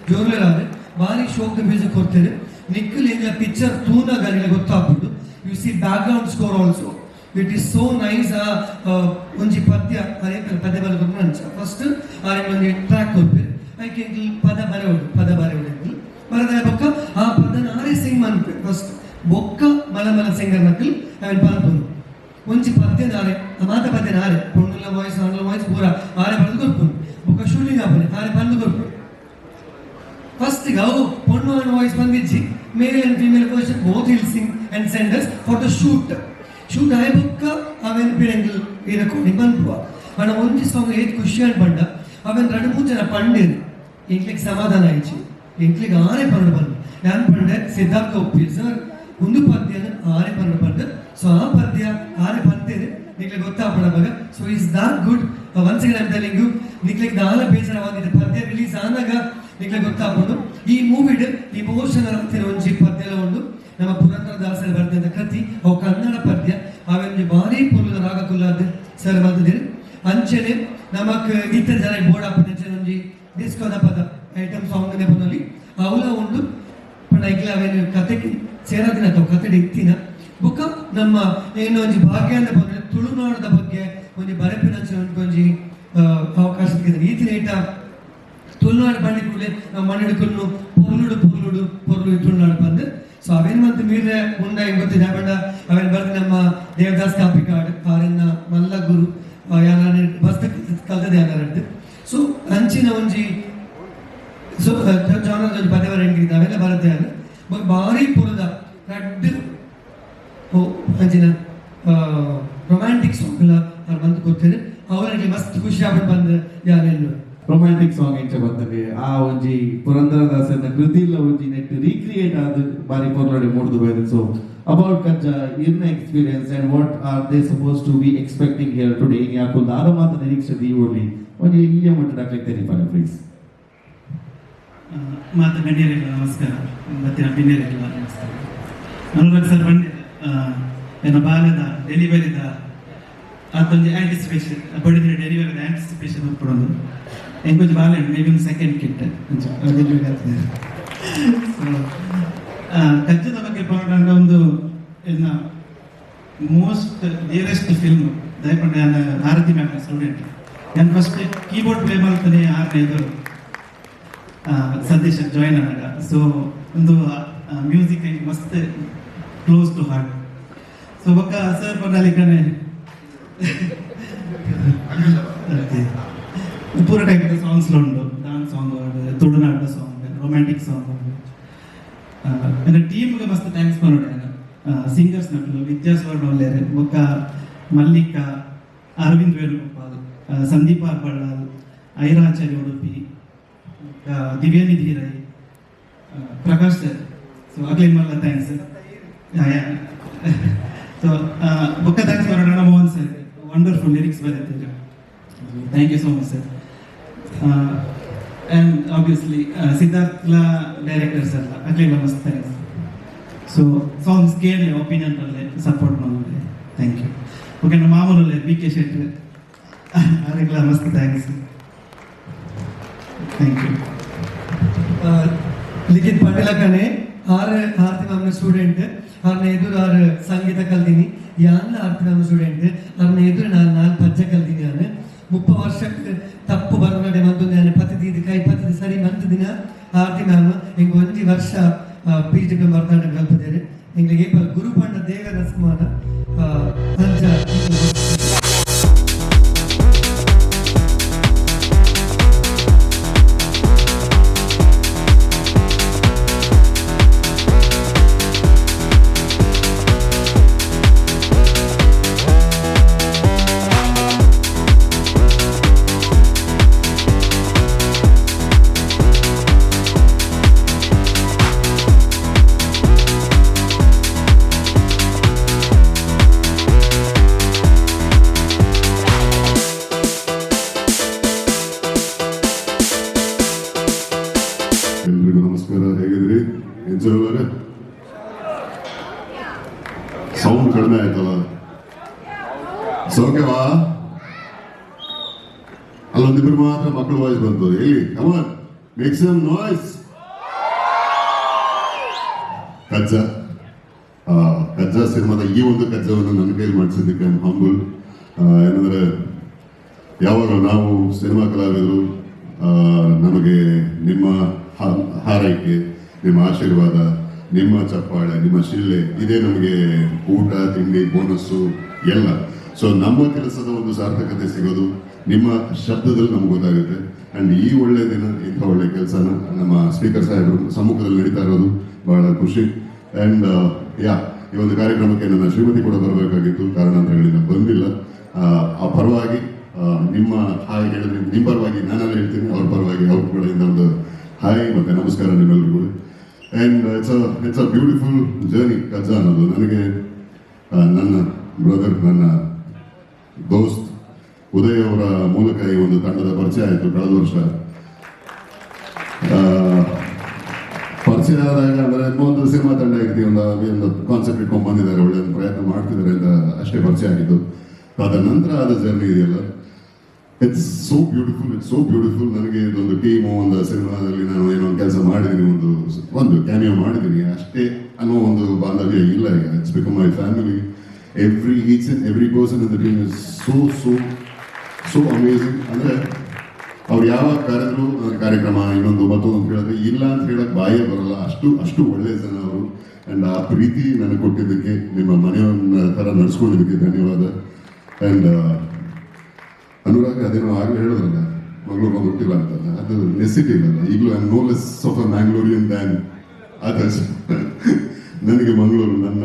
ಜೋರ್ಲೆ ರಾದೆ ಬಾರಿ ಶೋಕ ಮ್ಯೂಸಿಕ್ ಕೊಡ್ತಾರೆ ನಿಖಿಲ್ ಇಂದ ಪಿಕ್ಚರ್ ತೂನಾಗ ನಿಮಗೆ ಗೊತ್ತಾಗ್ಬಿಟ್ಟು you see background score also it is so nice. ಒಂಜಿ ಪದ್ಯ ಪದ್ಯ ಬರೆದು ಅಂಚ ಫಸ್ಟ್ ಒಂದು ಟ್ರ್ಯಾಕ್ ಕೊಡ್ತೀರಿ ಐಕೆ ಪದ ಬರೆಯೋದು ಬರೆದ ಬೊಕ್ಕ ಆ ಪದನ ಆರೇ ಸಿಂಗ್ ಮನ್ಪೆ ಫಸ್ಟ್ ಬೊಕ್ಕ ಮಲಮಲ ಸಿಂಗರ್ ನಕಲ್ ಅವನ್ ಪಾಲ್ಪನು ಒಂಚಿ ಪದ್ಯ ನಾರೆ ಮಾತ ಪದ್ಯ ನಾರೆ ಪೊಣ್ಣುಲ ವಾಯ್ಸ್ ಆಂಗ್ಲ ವಾಯ್ಸ್ ಪೂರ ಆರೆ ಬರೆದು ಕೊಡ್ಕೊಂಡು ಬೊಕ್ಕ ಶೂಟಿಂಗ್ ಆಪನೆ ಆರೆ ಬಂದು ಕೊಡ್ಕೊಂಡು ಫಸ್ಟ್ ಅವು ಪೊಣ್ಣು ಅನ್ನೋ ವಾಯ್ಸ್ ಬಂದಿಜ್ಜಿ male and female person both will sing and send us for the shoot ಆಯ್ ಬೊಕ್ಕ ಅವೆನ್ ಪಿರಂಗಿಲ್ ಇರಕೊಂಡು ಬಂದ್ವ ಅಣ್ಣ ಒಂಜಿ ಸಾಂಗ್ ಏತ್ ಖುಷಿ ಅಂತ ಬಂಡ ಅವೆನ್ 2-3 ಜನ ಪಂಡೇರು ಇಂಕ್ಲಿಗೆ ಸಮಾಧಾನ ಆಯ್ತು ಇಂಕ್ಲಿಗೆ ಆರೆ ಪಂಡು ಬಂದು ನಾನು ಪಂಡೆ ಸಿದ್ಧಾರ್ಥ ಒಪ್ಪಿ ಸರ್ ಒಂದು ಪದ್ಯನ ಆರೆ ಪಂಡು ಬಂದು ಸೊ ಆ ಪದ್ಯ ಆರೆ ಪಂತೇನೆ ನಿಕ್ಲಿಗೆ ಗೊತ್ತಾಗ್ಬಿಡವಾಗ. So is that good once again I am telling you ನಿಕ್ಲಿಗೆ ನಾಳೆ ಬೇಸರವಾಗಿದ್ದ ಪದ್ಯ ರಿಲೀಸ್ ಆದಾಗ ನಿಮಗೆ ಗೊತ್ತಾಗ್ಬೋದು ಈ ಮೂವಿಡ್ ಇಮೋಷನಲ್ ಅಂತಿನ ಒಂಜಿ ಪದ್ಯಲ ಉಂಡು ನಮ್ಮ ಪುರಂದರದಾಸರು ಬರೆದ ಕೃತಿ ಅವು ಕನ್ನಡ ಪದ್ಯ ಅವೆಂದು ಭಾರಿ ಪುರುದ ರಾಗ ಕುಲ್ಲಾದ ಸರ್ ಬಂದಿದ್ದೀರಿ ಅಂಚನೆ ನಮಕ್ ಇತರ ಜನ ಬೋರ್ಡ್ ಹಾಕಿದ ಒಂಜಿ ಡಿಸ್ಕೋದ ಪದ ಐಟಮ್ ಸಾಂಗ್ ನೆಪನಲ್ಲಿ ಅವಲ ಉಂಡು ಪಂಡ ಐಕ್ಲ ಅವೇನು ಕತೆಗೆ ಸೇರಾದಿನ ಅಥವಾ ಕತೆ ಇತ್ತಿನ ಬುಕ್ಕ ನಮ್ಮ ಏನು ಒಂಜಿ ಭಾಗ್ಯ ಅಂತ ಬಂದ್ರೆ ತುಳುನಾಡದ ಬಗ್ಗೆ ಒಂಜಿ ಬರಪಿನ ಒಂಜಿ ಅವಕಾಶ ಸಿಕ್ಕಿದೆ ಈತಿನ ಐಟ ತುಳುನಾಡು ಬಂಡಿ ಕೂಡಲೇ ನಾವು ಮಣ್ಣಿಡ್ಕೊಂಡು ಪೊರ್ಲುಡು ತುಳುನಾಡು ಬಂದು ಸೊ ಅವೇನು ಮತ್ತೆ ಮೀರೆ ಮುಂಡ ಗೊತ್ತಿದೆ ಬಂಡ ಅವೇನು ಬರ್ದು ನಮ್ಮ ದೇವದಾಸ್ ಕಾಪಿಕಾಡ್ ಅವರನ್ನ ಮಲ್ಲ ಗುರು ಯಾರು ಬಸ್ ಕಲ್ತದೆ ಯಾರು ಸೊ ಅಂಚಿನ ಒಂಜಿ ಸೊ ಜಾನದ ಒಂಜಿ ಪದ್ಯವರ ಹೆಂಗಿದೆ ಅವೆಲ್ಲ ಬರುತ್ತೆ ಅಲ್ಲ ಭಾರಿ ಪುರದ ರಡ್ಡು ಅಂಚಿನ ರೊಮ್ಯಾಂಟಿಕ್ ಸಾಂಗ್ ಅವ್ರು ಬಂದು ಕೊಡ್ತಾರೆ ಅವರಿಗೆ ಮಸ್ತ್ ಖುಷಿ ಆಗ್ಬಿಟ್ಟು ಬಂದು ಯಾರೇನು ರೊಮ್ಯಾಂಟಿಕ್ ಸಾಂಗ್ ಎಂಚ ಬರ್ತದೆ ಆ ಒಂಜಿ ಪುರಂದರದಾಸನ ಕೃತಿಲ ಒಂಜಿ ನೆಟ್ ರೀಕ್ರಿಯೇಟ್ ಆದ ಬಾರಿ ಪೊರ್ಲಡೆ ಮೂಡ್ದು ಬೈದೆ ಸೊ ಅಬೌಟ್ ಕಜ್ಜ ಇನ್ನ experience and what are they suppose to be expecting here today ಯಾಕೊಂದು ಆದ ಮಾತ ನಿರೀಕ್ಷೆ ಈ ಓಡ್ಲಿ ಒಂಜಿ ಇಲ್ಲಿಯ ಮಟ್ಟ ಆಗ್ಲಿಕ್ಕೆ ತೆರೀಪಾರ ಪ್ಲೀಸ್ ಮಾತು ಗಣ್ಯರಿಲ್ಲ ನಮಸ್ಕಾರ ಮತ್ತಿನ ಪಿನ್ಯರಿಲ್ಲ ನಮಸ್ಕಾರ ಅನುರಾಗ್ ಸರ್ ಬಂದಿದೆ ನನ್ನ ಬಾಲ್ಯದ ಡೆಲಿವರಿದ ಅದೊಂದು ಆಂಟಿಸಿಪೇಷನ್ ಬಡಿದ್ರೆ ಡೆಲಿವರಿದ ಆಂಟಿಸಿಪೇಷನ್ ಉಟ್ಕೊಡೋದು ಎಂಕೊಂಚ ಬಾಲ್ಯ ಮೇ ಬಿ ಒಂದು ಸೆಕೆಂಡ್ ಕಿಟ್ ಕಜ್ಜದ ಬಗ್ಗೆ ಪಾಡ ಒಂದು ಮೋಸ್ಟ್ ನಿಯರೆಸ್ಟ್ ಫಿಲ್ಮ್ ದಯಪಂಡ ನಾನು ಭಾರತಿ ಮ್ಯಾಮ್ ಸ್ಟೂಡೆಂಟ್ ನಾನು ಫಸ್ಟ್ ಕೀಬೋರ್ಡ್ ಪ್ಲೇ ಮಾಡ್ತಾನೆ 6ನೇದು ಸತೀಶ್ ಜಾಯಿನ್ ಆದಾಗ ಸೊ ಒಂದು ಮ್ಯೂಸಿಕ್ ಮಸ್ತ್ ಕ್ಲೋಸ್ ಟು ಹಾರ್ಟ್ ಸೊ ಒಕ್ಕ ಸರ್ ಬಂದಾಲಿಕ್ಕನೆ ಪೂರ ಟೈಪ್ ಸಾಂಗ್ಸ್ ಉಂಡು ಡಾನ್ಸ್ ಸಾಂಗ್ ತುಳುನಾಡ ಸಾಂಗ್ ರೊಮ್ಯಾಂಟಿಕ್ ಸಾಂಗ್ ಟೀಮ್ಗೆ ಮಸ್ತ್ ಥ್ಯಾಂಕ್ಸ್ ಮಾಡೋಣ ಸಿಂಗರ್ಸ್ ನಟರು ವಿದ್ಯಾಸ್ವರ್ಣ ಒಳ್ಳೆಯರು ಒಕ್ಕ ಮಲ್ಲಿಕ ಅರವಿಂದ್ ವೇಣುಗೋಪಾಲ್ ಸಂದೀಪ್ ಆರ್ ಬಳ್ಳಾಲ್ ಐರಾಚಾರ್ಯ ಉಡುಪಿ ದಿವ್ಯಾನಿಧಿ ರೈ ಪ್ರಕಾಶ್ ಸರ್ ಸೊ ಅಗ್ಲಿನ್ ಮಲ್ಲ ಥ್ಯಾಂಕ್ಸ್ ಸೊ ಬೊಕ್ಕ ಥ್ಯಾಂಕ್ಸ್ ಮಾಡೋಣ ಮೋಹನ್ ಸರ್ ವಂಡರ್ಫುಲ್ ಲಿರಿಕ್ಸ್ ಬರೀತೀರಿ thank you so much sir and obviously ಸಿದ್ಧಾರ್ಥ್ಲ ಡೈರೆಕ್ಟರ್ಸ್ ಎಲ್ಲ ಅಗ್ಲಿನ್ ಮಸ್ತ್ ಥ್ಯಾಂಕ್ಸ್ ಸೊ ಸಾಂಗ್ಸ್ ಕೇಳಿ ಒಪಿನಿಯನ್ ಅಲ್ಲೇ ಸಪೋರ್ಟ್ ಮಾಡಿದ್ರೆ ಥ್ಯಾಂಕ್ ಯು ಓಕೆ ನಮ್ಮ ಮಾಮೂಲಲ್ಲೇ ಬಿ ಕೆ ಶೆಟ್ಟಿ ಅವರಿಗೆಲ್ಲ ಮಸ್ತ್ ಥ್ಯಾಂಕ್ಸ್ ಥ್ಯಾಂಕ್ ಯು ಲಿಖಿತ್ ಪಟೇಲ ಕಣೆ ಆರ್ತಿ ಮ್ಯಾಮ್ನ ಸ್ಟೂಡೆಂಟ್ ಅವ್ರನ್ನ ಎದುರು ಅವ್ರು ಸಂಗೀತ ಕಲ್ತೀನಿ ಯಾನ್ಲ ಆರ್ತಿ ಮ್ಯಾಮ್ ಸ್ಟೂಡೆಂಟ್ ಅವ್ರನ್ನ ಎದುರು ನಾನು ಪದ್ಯ ಕಲ್ತೀನಿ ನಾನು 30 ವರ್ಷಕ್ಕೆ ತಪ್ಪು ಬರೋಡೆ ಮಂತೊಂದು ನಾನು ಪದ್ಧತಿ ಸರಿ ಮಂತ್ ದಿನ ಆರ್ತಿ ಮ್ಯಾಮ್ ಹಿಂಗೆ 1 ವರ್ಷ PhD ಬರ್ತಾಂಡ ಕಲ್ಪಿದ್ದಾರೆ ಹಿಂಗೆ ಗುರು ಪಂಡ ದೇವ ರಸಮಾನ ಅಂಚ ಎಲ್ರಿಗೂ ನಮಸ್ಕಾರ. ಹೇಗಿದ್ರಿ? ಎಂಜಾಯ್ ಸೌಂಡ್ ಕಡಿಮೆ ಆಯ್ತಲ್ಲ, ಸೌಖ್ಯವಾ? ಅಲ್ಲೊಂದಿಬ್ರು ಮಾತ್ರ ಮಕ್ಕಳು ವಾಯ್ಸ್ ಬಂತು. ಎಲ್ಲಿ? ಕಮಾನ್, ಮೇಕ್ ಸಮ್ ನಾಯ್ಸ್. ಕಜ್ಜಾ ಸಿನಿಮಾದ ಈ ಒಂದು ಕಜ್ಜಾವನ್ನು ನನ್ನ ಕೈಲಿ ಮಾಡಿಸಿದ್ದಕ್ಕೆ ಐ ಆಮ್ ಹಂಬಲ್. ಏನಂದ್ರೆ ಯಾವಾಗ ನಾವು ಸಿನಿಮಾ ಕಲಾವಿದರು ನಮಗೆ ನಿಮ್ಮ ಹಾರೈಕೆ, ನಿಮ್ಮ ಆಶೀರ್ವಾದ, ನಿಮ್ಮ ಚಪ್ಪಾಳೆ, ನಿಮ್ಮ ಶಿಲ್ಲೆ ಇದೇ ನಮಗೆ ಊಟ ತಿಂಡಿ ಬೋನಸ್ಸು ಎಲ್ಲ. ಸೊ ನಮ್ಮ ಕೆಲಸದ ಒಂದು ಸಾರ್ಥಕತೆ ಸಿಗೋದು ನಿಮ್ಮ ಶಬ್ದದಲ್ಲಿ ನಮ್ಗೆ ಗೊತ್ತಾಗುತ್ತೆ. ಅಂಡ್ ಈ ಒಳ್ಳೆ ದಿನ ಇಂಥ ಒಳ್ಳೆ ಕೆಲಸನ ನಮ್ಮ ಸ್ಪೀಕರ್ ಸಾಹೇಬರು ಸಮ್ಮುಖದಲ್ಲಿ ನಡೀತಾ ಇರೋದು ಬಹಳ ಖುಷಿ. ಅಂಡ್ ಈ ಒಂದು ಕಾರ್ಯಕ್ರಮಕ್ಕೆ ನನ್ನ ಶ್ರೀಮತಿ ಕೂಡ ಬರಬೇಕಾಗಿತ್ತು, ಕಾರಣಾಂತರಗಳಿಂದ ಬಂದಿಲ್ಲ. ಆ ಪರವಾಗಿ ನಿಮ್ಮ ಹಾಯ್ ಹೇಳಿದ್ರೆ ನಿಮ್ಮ ಪರವಾಗಿ ನಾನೆಲ್ಲ ಹೇಳ್ತೀನಿ, ಅವ್ರ ಪರವಾಗಿ ಅವ್ರ ಕಡೆಯಿಂದ ಒಂದು ಹಾಯ್ ಮತ್ತೆ ನಮಸ್ಕಾರ ನಿಮ್ಮೆಲ್ಲರಿಗೂ. And it's a beautiful journey Kajja ಅನ್ನೋದು. ನನಗೆ ನನ್ನ ಬ್ರದರ್, ನನ್ನ ದೋಸ್ತ್ ಉದಯ್ ಅವರ ಮೂಲಕ ಈ ಒಂದು ತಂಡದ ಪರಿಚಯ ಆಯಿತು ಕಳೆದ ವರ್ಷ. ಪರಿಚಯ ಆದಾಗ ಅಂದರೆ ಒಂದು ಸಿನಿಮಾ ತಂಡ ಆಗಿದ್ದೀವಿ, ಒಂದು ಕಾನ್ಸೆಪ್ಟ್ ಇಟ್ಕೊಂಡು ಬಂದಿದ್ದಾರೆ, ಒಳ್ಳೆ ಒಂದು ಪ್ರಯತ್ನ ಮಾಡ್ತಿದ್ದಾರೆ ಅಂತ ಅಷ್ಟೇ ಪರಿಚಯ ಆಗಿದ್ದು. ಅದರ ನಂತರ ಆದ ಜರ್ನಿ ಇದೆಯಲ್ಲ, ಇಟ್ಸ್ ಸೋ ಬ್ಯೂಟಿಫುಲ್. ನನಗೆ ಇದೊಂದು ಟೀಮು, ಒಂದು ಸಿನಿಮಾದಲ್ಲಿ ನಾನು ಏನೋ ಒಂದು ಕೆಲಸ ಮಾಡಿದ್ದೀನಿ, ಒಂದು ಕ್ಯಾಮಿಯೋ ಮಾಡಿದ್ದೀನಿ ಅಷ್ಟೇ ಅನ್ನೋ ಒಂದು ಬಾಂಧವ್ಯ ಇಲ್ಲ ಈಗ. It's become my family. Each and every person in the team is so amazing. ಅಂದರೆ ಅವ್ರು ಯಾವಾಗ ಕರೆದ್ರು ಕಾರ್ಯಕ್ರಮ ಇನ್ನೊಂದು ಮತ್ತೊಂದು ಹೇಳಿದ್ರೆ ಇಲ್ಲ ಅಂತ ಹೇಳಕ್ ಬಾಯೇ ಬರಲ್ಲ, ಅಷ್ಟು ಒಳ್ಳೆಯ ಜನ ಅವರು. ಆ್ಯಂಡ್ ಆ ಪ್ರೀತಿ ನನಗೆ ಕೊಟ್ಟಿದ್ದಕ್ಕೆ, ನಿಮ್ಮ ಮನೆಯವ್ರನ್ನ ಥರ ನಡೆಸ್ಕೊಂಡಿದ್ದಕ್ಕೆ ಧನ್ಯವಾದ. ಆ್ಯಂಡ್ ಅನುರಾಗ್ ಅದೇನೋ ಆಗಲೇ ಹೇಳಿದ್ರಲ್ಲ, ಮಂಗಳೂರು ಬಂದು ಹುಟ್ಟಿಲ್ಲ ಅಂತಲ್ಲ, ಅದು ನೆಸಿಟಿ ಇಲ್ಲಲ್ಲ. ಈಗಲೂ I am no less of a Mangalorean than others. ನನಗೆ ಮಂಗಳೂರು ನನ್ನ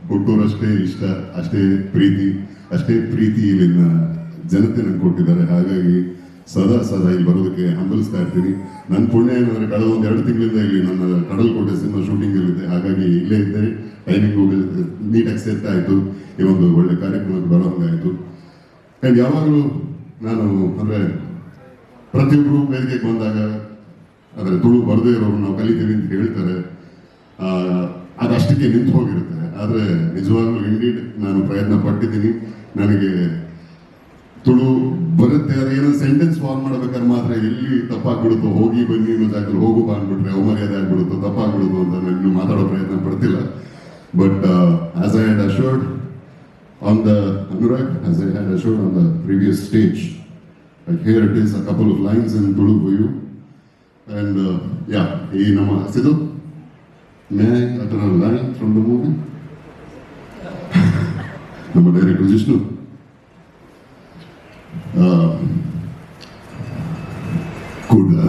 ಹುಟ್ಟೂರಷ್ಟೇ ಇಷ್ಟ, ಅಷ್ಟೇ ಪ್ರೀತಿ ಇಲ್ಲಿನ ಜನತೆ ನನಗೆ ಕೊಟ್ಟಿದ್ದಾರೆ. ಹಾಗಾಗಿ ಸದಾ ಇಲ್ಲಿ ಬರೋದಕ್ಕೆ ಹಂಬಲಿಸ್ತಾ ಇರ್ತೀನಿ. ನನ್ನ ಪುಣ್ಯ ಏನಂದರೆ ಕಳೆದ 1-2 ತಿಂಗಳಿಂದ ಇಲ್ಲಿ ನನ್ನ ಕಡಲ್ಕೋಟೆ ಸಿನಿಮಾ ಶೂಟಿಂಗಲ್ಲಿದ್ದೆ. ಹಾಗಾಗಿ ಇಲ್ಲೇ ಇದ್ದೆ, ಟೈಮಿಂಗ್ ನೀಟಾಗಿ ಸೇರ್ತಾ ಆಯಿತು, ಈ ಒಂದು ಒಳ್ಳೆ ಕಾರ್ಯಕ್ರಮಕ್ಕೆ ಬರೋ ಹಂಗಾಯಿತು. ಆ್ಯಂಡ್ ಯಾವಾಗಲೂ ನಾನು ಅಂದರೆ ಪ್ರತಿಯೊಬ್ಬರು ವೇದಿಕೆಗೆ ಬಂದಾಗ ಅಂದರೆ ತುಳು ಬರದೇ ಇರೋರು ನಾವು ಕಲಿತೀವಿ ಅಂತ ಹೇಳ್ತಾರೆ, ಅದಷ್ಟಕ್ಕೆ ನಿಂತು ಹೋಗಿರುತ್ತೆ. ಆದರೆ ನಿಜವಾಗ್ಲೂ ಇಂಡೀಡ್ ನಾನು ಪ್ರಯತ್ನ ಪಟ್ಟಿದ್ದೀನಿ. ನನಗೆ ತುಳು ಬರುತ್ತೆ, ಅದೇನೋ ಸೆಂಟೆನ್ಸ್ ಫಾರ್ಮ್ ಮಾಡ್ಬೇಕಾದ್ರೆ ಮಾತ್ರ ಎಲ್ಲಿ ತಪ್ಪಾಗ್ಬಿಡುತ್ತೋ, ಹೋಗಿ ಬನ್ನಿ ಅನ್ನೋ ಜಾಗದಲ್ಲಿ ಹೋಗು ಬಾ ಅಂದ್ಬಿಟ್ರೆ ಅವಮರ್ಯಾದೆ ಆಗ್ಬಿಡುತ್ತೋ, ತಪ್ಪಾಗ್ಬಿಡುತ್ತೋ ಅಂತ ನಾನು ಇನ್ನೂ ಮಾತಾಡೋ ಪ್ರಯತ್ನ ಪಡ್ತಿಲ್ಲ. But as I had assured on the Anurag, as I had assured on the previous stage, like here it is a couple of lines in Tulu for you. And yeah, hey Nama Sidhu, may I utter a line from the movie? Nama director Vishnu. Kudla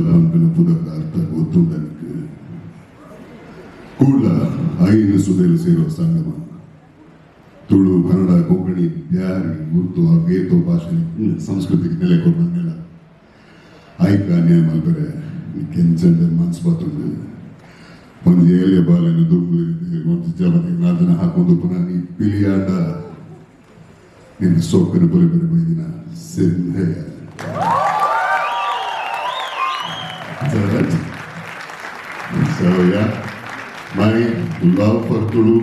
Rampana Pudakartha Gotundank Kudla Aina Sudel Sero Sangama Tulu, Kannada, Konkani, Beary, Urdu, ಬೇತೋ ಭಾಷೆ ಸಂಸ್ಕೃತಿಗೆ ನೆಲೆ ಕೊಟ್ಟಂಗೆಲ್ಲ ಆಯ್ಕ ನ್ಯಾಯ ಮಲ್ಪರೆ ಕೆಂಚಂಡ ಮನ್ಸು ಬತ್ತುಂಡು ಒಂದು ಏಳಿಯ ಬಾಲೆನ ದುಂಬು ಒಂದು ಜಮತಿ 4 ಜನ ಹಾಕೊಂಡು ಪುನಃ ನೀ ಪಿಲಿಯಾಡ ನಿನ್ನ ಸೋಕನ ಬರಿ ಬೈದಿನ ಸಿಂಧೆಯ. So yeah, my love for Tulu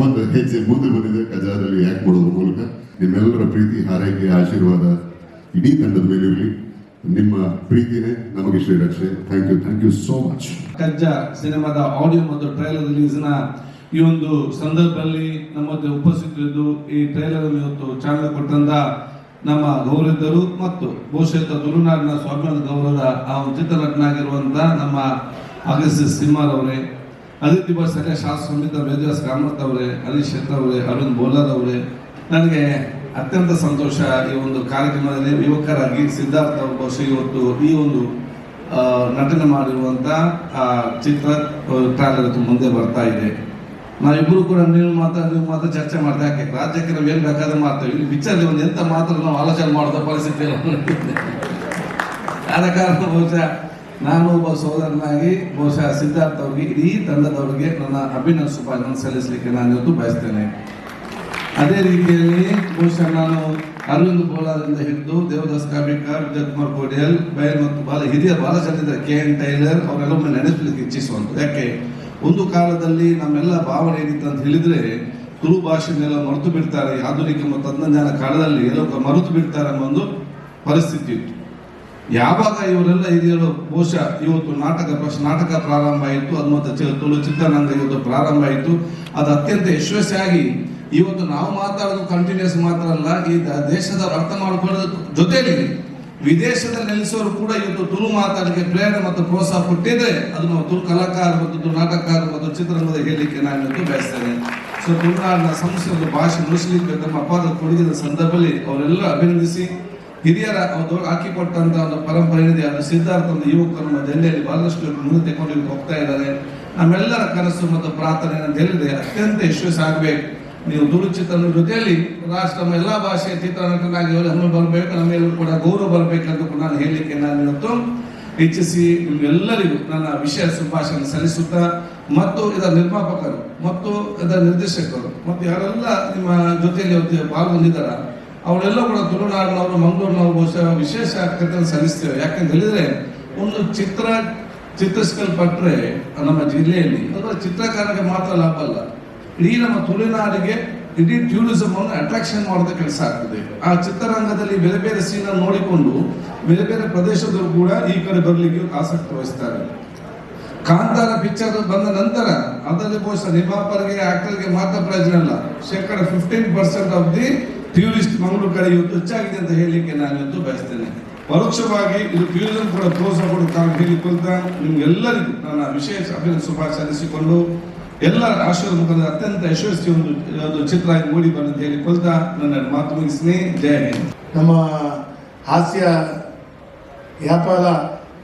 ಒಂದು ಹೆಜ್ಜೆ ಮುಂದೆ ಬಂದಿದೆ. ಕಜಾದಲ್ಲಿ ಆ್ಯಕ್ಟ್ ಮಾಡೋದ್ರ ಮೂಲಕ ನಿಮ್ಮೆಲ್ಲರ ಪ್ರೀತಿ, ಹಾರೈಕೆ, ಆಶೀರ್ವಾದ ಇಡೀ ತಂಡದ ಮೇಲೆ ಇರಲಿ. ನಿಮ್ಮ ಪ್ರೀತಿನೇ ನಮಗೆ ಶ್ರೀರಕ್ಷೆ. Thank you so much. Kajja ಸಿನಿಮಾದ ಆಡಿಯೋ ಮತ್ತು ಟ್ರೈಲರ್ ರಿಲೀಸ್ನ ಈ ಒಂದು ಸಂದರ್ಭದಲ್ಲಿ ನಮ್ಮದು ಉಪಸ್ಥಿತರಿದ್ದು ಈ ಟ್ರೈಲರ್ ಇವತ್ತು ಚಾಲನೆ ಕೊಟ್ಟಂತ ನಮ್ಮ ಗೌರವಿದ್ದರು ಮತ್ತು ಬಹುಶಃ ತುಳುನಾಡಿನ ಸ್ವಾಭಿಮಾನ ಗೌರವದ ಆ ಒಂದು ಚಿತ್ರನಟನಾಗಿರುವಂತ ನಮ್ಮ ಅಗಸ್ತ್ಯ ಸಿಂಹಾರ್ ಅವರೇ, ಅದಿತಿ ಬಸ್ಸಲ್ಲೇ ಶಾಸ್ತ್ರ ಸಂಹಿತ ವೇದವ್ಯಾಸ ಕಾಮತ್ ಅವರೇ, ಹರೀಶ್ ಶೆಟ್ಟಿ ಅವರೇ, ಅರವಿಂದ್ ಬೋಲಾರ್ ಅವರೇ, ನನಗೆ ಅತ್ಯಂತ ಸಂತೋಷ. ಈ ಒಂದು ಕಾರ್ಯಕ್ರಮದಲ್ಲಿ ಯುವಕರಾಗಿ ಸಿದ್ಧಾರ್ಥ ಬಹುಶಃ ಇವತ್ತು ಈ ಒಂದು ನಟನೆ ಮಾಡಿರುವಂಥ ಚಿತ್ರ ಟ್ರೈಲರ್ ಮುಂದೆ ಬರ್ತಾ ಇದೆ. ನಾವಿಬ್ಬರು ಕೂಡ ನೀವು ಮಾತ್ರ ಚರ್ಚೆ ಮಾಡಿದೆ. ಯಾಕೆ ರಾಜ್ಯಕ್ಕೆ ನಾವು ಏನು ಬೇಕಾದ್ರೆ ಮಾಡ್ತೇವೆ, ಇಲ್ಲಿ ಪಿಕ್ಚರ್ಲಿ ಒಂದು ಎಂತ ಮಾತ್ರ ನಾವು ಆಲೋಚನೆ ಮಾಡೋದ ಪರಿಸ್ಥಿತಿ ಆದ ಕಾರಣ ಬಹುಶಃ ನಾನು ಒಬ್ಬ ಸೋದರನಾಗಿ ಬಹುಶಃ ಸಿದ್ಧಾರ್ಥ ಅವರಿಗೆ, ಇಡೀ ತಂಡದವರಿಗೆ ನನ್ನ ಅಭಿನಂದನೆ ಶುಭಾಶಯ ಸಲ್ಲಿಸಲಿಕ್ಕೆ ನಾನು ಇವತ್ತು ಬಯಸ್ತೇನೆ. ಅದೇ ರೀತಿಯಲ್ಲಿ ಬಹುಶಃ ನಾನು ಅರವಿಂದ್ ಬೋಲಾರಿಂದ ಹಿಡಿದು ದೇವದಾಸ್ ಕಾಬಿಕರ್, ವಿಜಯಕುಮಾರ್ ಕೋಡಿಯಲ್, ಬಯಲ್ ಮತ್ತು ಹಿರಿಯ ಬಹಳ ಜನ ಇದ್ದಾರೆ, KN ಟೈಲರ್ ಅವರೆಲ್ಲೊಮ್ಮೆ ನೆನೆಸಲಿಕ್ಕೆ ಇಚ್ಛಿಸುವಂಥದ್ದು. ಯಾಕೆ ಒಂದು ಕಾಲದಲ್ಲಿ ನಮ್ಮೆಲ್ಲ ಭಾವನೆ ಏನಿತ್ತು ಅಂತ ಹೇಳಿದ್ರೆ ತುಳು ಭಾಷೆನೆಲ್ಲ ಮರೆತು ಬಿಡ್ತಾರೆ, ಆಧುನಿಕ ಮತ್ತು ತಂತ್ರಜ್ಞಾನ ಕಾಲದಲ್ಲಿ ಎಲ್ಲೋ ಮರೆತು ಬಿಡ್ತಾರೆ ಅನ್ನೋ ಒಂದು ಪರಿಸ್ಥಿತಿ ಇತ್ತು. ಯಾವಾಗ ಇವರೆಲ್ಲ ಹಿರಿಯರು ಬಹುಶಃ ಇವತ್ತು ನಾಟಕ ಪ್ರಾರಂಭ ಆಯಿತು, ಅದು ಮತ್ತು ತುಳು ಚಿತ್ರರಂಗ ಇವತ್ತು ಪ್ರಾರಂಭ ಆಯಿತು. ಅದು ಅತ್ಯಂತ ಯಶಸ್ವಿಯಾಗಿ ಇವತ್ತು ನಾವು ಮಾತಾಡೋದು ಕಂಟಿನ್ಯೂಸ್ ಮಾತ್ರ ಅಲ್ಲ, ಈ ದೇಶದ ಅರ್ಥ ಮಾಡಿಕೊಳ್ಳೋದು ಜೊತೆಯಲ್ಲಿ ವಿದೇಶದಲ್ಲಿ ನೆಲೆಸೋರು ಕೂಡ ಇವತ್ತು ತುಳು ಮಾತಾಡಲಿಕ್ಕೆ ಪ್ರೇರಣೆ ಮತ್ತು ಪ್ರೋತ್ಸಾಹ ಕೊಟ್ಟಿದ್ರೆ ಅದು ನಾವು ತುಳು ಕಲಾಕಾರ ಮತ್ತು ತುಳು ನಾಟಕಕಾರ ಮತ್ತು ಚಿತ್ರರಂಗದ ಹೇಳಲಿಕ್ಕೆ ನಾನು ಇವತ್ತು ಬಯಸ್ತೇನೆ. ಸೊ ತುಳುನಾಡಿನ ಸಂಸ್ಕೃತಿ ಭಾಷೆ ಉಳಿಸಲಿಕ್ಕೆ ತಮ್ಮ ಅಪಾರ ಕೊಡುಗಿದ ಸಂದರ್ಭದಲ್ಲಿ ಅವರೆಲ್ಲ ಅಭಿನಂದಿಸಿ ಹಿರಿಯರ ಅವರು ಹಾಕಿಕೊಟ್ಟಂತ ಒಂದು ಪರಂಪರೆ ಏನಿದೆ ಅದು ಸಿದ್ಧಾರ್ಥ ಒಂದು ಯುವಕರು ನಮ್ಮ ಜಿಲ್ಲೆಯಲ್ಲಿ ಬಹಳಷ್ಟು ಮುಂದೆ ತೆಕೊಂಡು ಹೋಗ್ತಾ ಇದ್ದಾರೆ. ನಮ್ಮೆಲ್ಲರ ಕನಸು ಮತ್ತು ಪ್ರಾರ್ಥನೆ ಅಂತ ಹೇಳಿದ್ರೆ ಅತ್ಯಂತ ಯಶಸ್ವಿ ಆಗಬೇಕು. ನೀವು ತುಳು ಚಿತ್ರದ ಜೊತೆಯಲ್ಲಿ ರಾಷ್ಟ್ರ ಎಲ್ಲ ಭಾಷೆಯ ಚಿತ್ರನಟನಾಗಿ ನಮ್ಮ ಬರಬೇಕು, ನಮ್ಮೆಲ್ಲರೂ ಕೂಡ ಗೌರವ ಬರಬೇಕಂತ ನಾನು ಹೇಳಲಿಕ್ಕೆ ನಾನು ಇವತ್ತು ಇಚ್ಛಿಸಿ ನಿಮ್ಗೆಲ್ಲರಿಗೂ ನನ್ನ ವಿಶೇಷ ಶುಭಾಶಯ ಸಲ್ಲಿಸುತ್ತಾ ಮತ್ತು ಇದರ ನಿರ್ಮಾಪಕರು ಮತ್ತು ಇದರ ನಿರ್ದೇಶಕರು ಮತ್ತು ಯಾರೆಲ್ಲ ನಿಮ್ಮ ಜೊತೆಯಲ್ಲಿ ಪಾಲ್ಗೊಂಡಿದ್ದಾರ ಅವರೆಲ್ಲ ಕೂಡ ತುಳುನಾಡಿನವರು ಮಂಗಳೂರಿನವರು ಬಹುಶಃ ವಿಶೇಷ ಕಥೆಯನ್ನು ಸಲ್ಲಿಸ್ತೇವೆ. ಯಾಕಂತ ಹೇಳಿದ್ರೆ ಒಂದು ಚಿತ್ರಿಸಲ್ಪಟ್ಟರೆ ನಮ್ಮ ಜಿಲ್ಲೆಯಲ್ಲಿ ಅದರ ಚಿತ್ರಕಾರರಿಗೆ ಮಾತ್ರ ಲಾಭ ಅಲ್ಲ, ಇಡೀ ನಮ್ಮ ತುಳುನಾಡಿಗೆ ಇಡೀ ಟೂರಿಸಂ ಅನ್ನು ಅಟ್ರಾಕ್ಷನ್ ಮಾಡೋದ ಕೆಲಸ ಆಗ್ತದೆ. ಆ ಚಿತ್ರರಂಗದಲ್ಲಿ ಬೇರೆ ಬೇರೆ ಸೀನ್ ನೋಡಿಕೊಂಡು ಬೇರೆ ಬೇರೆ ಪ್ರದೇಶದವರು ಕೂಡ ಈ ಕಡೆ ಬರಲಿಕ್ಕೆ ಆಸಕ್ತಿ ವಹಿಸ್ತಾರೆ. ಕಾಂತಾರ ಪಿಕ್ಚರ್ ಬಂದ ನಂತರ ಅದರಲ್ಲಿ ಬಹುಶಃ ನಿರ್ಮಾಪಕರಿಗೆ ಆಕ್ಟರ್ಗೆ ಮಾತ್ರ ಪ್ರಯೋಜನ ಅಲ್ಲ, 15% ಆಫ್ ದಿ ಟೂರಿಸ್ಟ್ ಮಂಗಳೂರು ಕಡೆ ಇವತ್ತು ಹೆಚ್ಚಾಗಿದೆ ಅಂತ ಹೇಳಲಿಕ್ಕೆ ನಾನು ಇವತ್ತು ಬಯಸ್ತೇನೆ. ಪರೋಕ್ಷವಾಗಿ ಇದು ಟೂರಿಸಂ ಕೂಡ ಪ್ರೋತ್ಸಾಹ ಕೊಡುತ್ತಾ ಹೇಳಿಕೊಳ್ತಾ ನಿಮ್ಗೆಲ್ಲರಿಗೂ ನನ್ನ ವಿಶೇಷ ಅಭಿನಂದನೆ ಶುಭಾಶಯ ಸಲ್ಲಿಸಿಕೊಂಡು ಎಲ್ಲರ ಆಶೀರ್ವಾದ ಮುಖಾಂತರ ಅತ್ಯಂತ ಯಶಸ್ವಿ ಒಂದು ಚಿತ್ರ ಮೂಡಿ ಬಂದಂತ ಹೇಳಿಕೊಳ್ತಾ ನನ್ನ ಮಾತು ಮುಗಿಸ್ತೀನಿ. ಜಯ ಹಿಂದ್. ನಮ್ಮ ಹಾಸ್ಯ ವ್ಯಾಪಾರ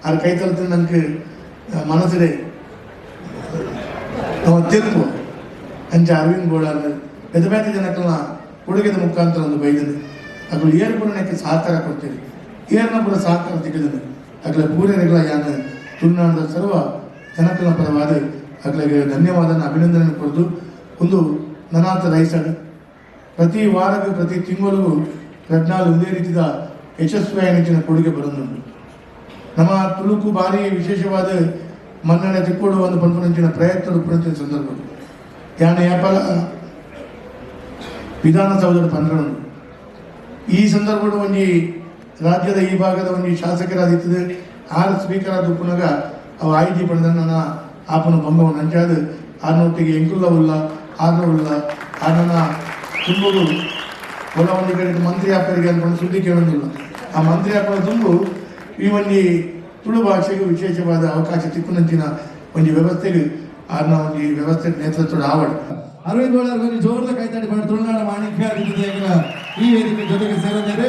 ಅದು ಕೈತಲದ ನನಗೆ ಮನಸ್ಸಿದೆ ನಾವು ತೀರ್ಪು ಅಂಚ ಅರವಿಂದ್ ಗೋಳಾರ್ ಬೆದ ಬೇತೆ ಜನಕ್ಕನ್ನ ಕೊಡುಗೆದ ಮುಖಾಂತರ ಒಂದು ಬೈದನು ಅಗಳು ಏರು ಕೂಡ ನನಗೆ ಸಹಕಾರ ಕೊಡ್ತೀವಿ, ಏರ್ನ ಕೂಡ ಸಹಕಾರ ತೆಗೆದನು ಅಗಲ ಪೂರ್ಯಗಳ ಯಾನ ತುಳುನಾಡಿನ ಸರ್ವ ಜನಕ್ಕನ ಪರವಾದ ಅಗ್ಲಿಗೆ ಧನ್ಯವಾದ ಅಭಿನಂದನೆ ಕೊಡ್ದು ಒಂದು ನನಾಥ ರೈಸಡು ಪ್ರತಿ ವಾರಗೂ ಪ್ರತಿ ತಿಂಗಳಿಗೂ ಪ್ರಜ್ಞಾಲು ಒಂದೇ ರೀತಿಯ ಯಶಸ್ವಿಯಾಗಿನ ಕೊಡುಗೆ ಬರೋದುಂಟು. ನಮ್ಮ ತುಳುಕು ಭಾರಿ ವಿಶೇಷವಾದ ಮನ್ನಣೆ ತಿಕ್ಕೊಡುವ ಒಂದು ಪಂಪನಂಚಿನ ಪ್ರಯತ್ನ ಉಪನಂಚಿನ ಸಂದರ್ಭ ಯಾನ ಯಾಪಲ ವಿಧಾನಸೌಧದ ಪಂದ್ರನು ಈ ಸಂದರ್ಭದ ಒಂಜಿ ರಾಜ್ಯದ ಈ ಭಾಗದ ಒಂಜಿ ಶಾಸಕರಾದಿತ್ತದೆ 6 ಸ್ಪೀಕರ್ ಆದ ಉಪ್ಪುನಾಗ ಅವು ಆಯ್ಕೆ ಪಡೆದ ನನ್ನ ಆಪನ ಬೊಮ್ಮವನ್ನು ಹಂಚಾದ ಆರ್ನೊಟ್ಟಿಗೆ ಎಂಕುಲ್ಲ ಉಲ್ಲ ಆರ್ನ ಉಲ್ಲ ಆರ್ನ ತುಂಬುದು ಹೊಲ ಒಂದು ಕಡೆ ಮಂತ್ರಿ ಆಪರಿಗೆ ಅನ್ಕೊಂಡು ಸುದ್ದಿ ಕೇಳೋದಿಲ್ಲ. ಆ ಮಂತ್ರಿ ಆಪನ ತುಂಬು ಈ ಒಂದು ತುಳು ಭಾಷೆಗೂ ವಿಶೇಷವಾದ ಅವಕಾಶ ತಿಕ್ಕುನಂಚಿನ ಒಂದು ವ್ಯವಸ್ಥೆಗೆ ಆರ್ನ ಒಂದು ವ್ಯವಸ್ಥೆ ನೇತೃತ್ವದ ಆವಡ ಅರವಿಂದ್ ಗೋಳಾರ್ ಜೋರದ ಕೈತಾಡಿ ಮಾಡಿ ತುಳುನಾಡ ಮಾಣಿಕ್ಯ ಈ ವೇದಿಕೆ ಜೊತೆಗೆ ಸೇರಿದ್ದಾರೆ.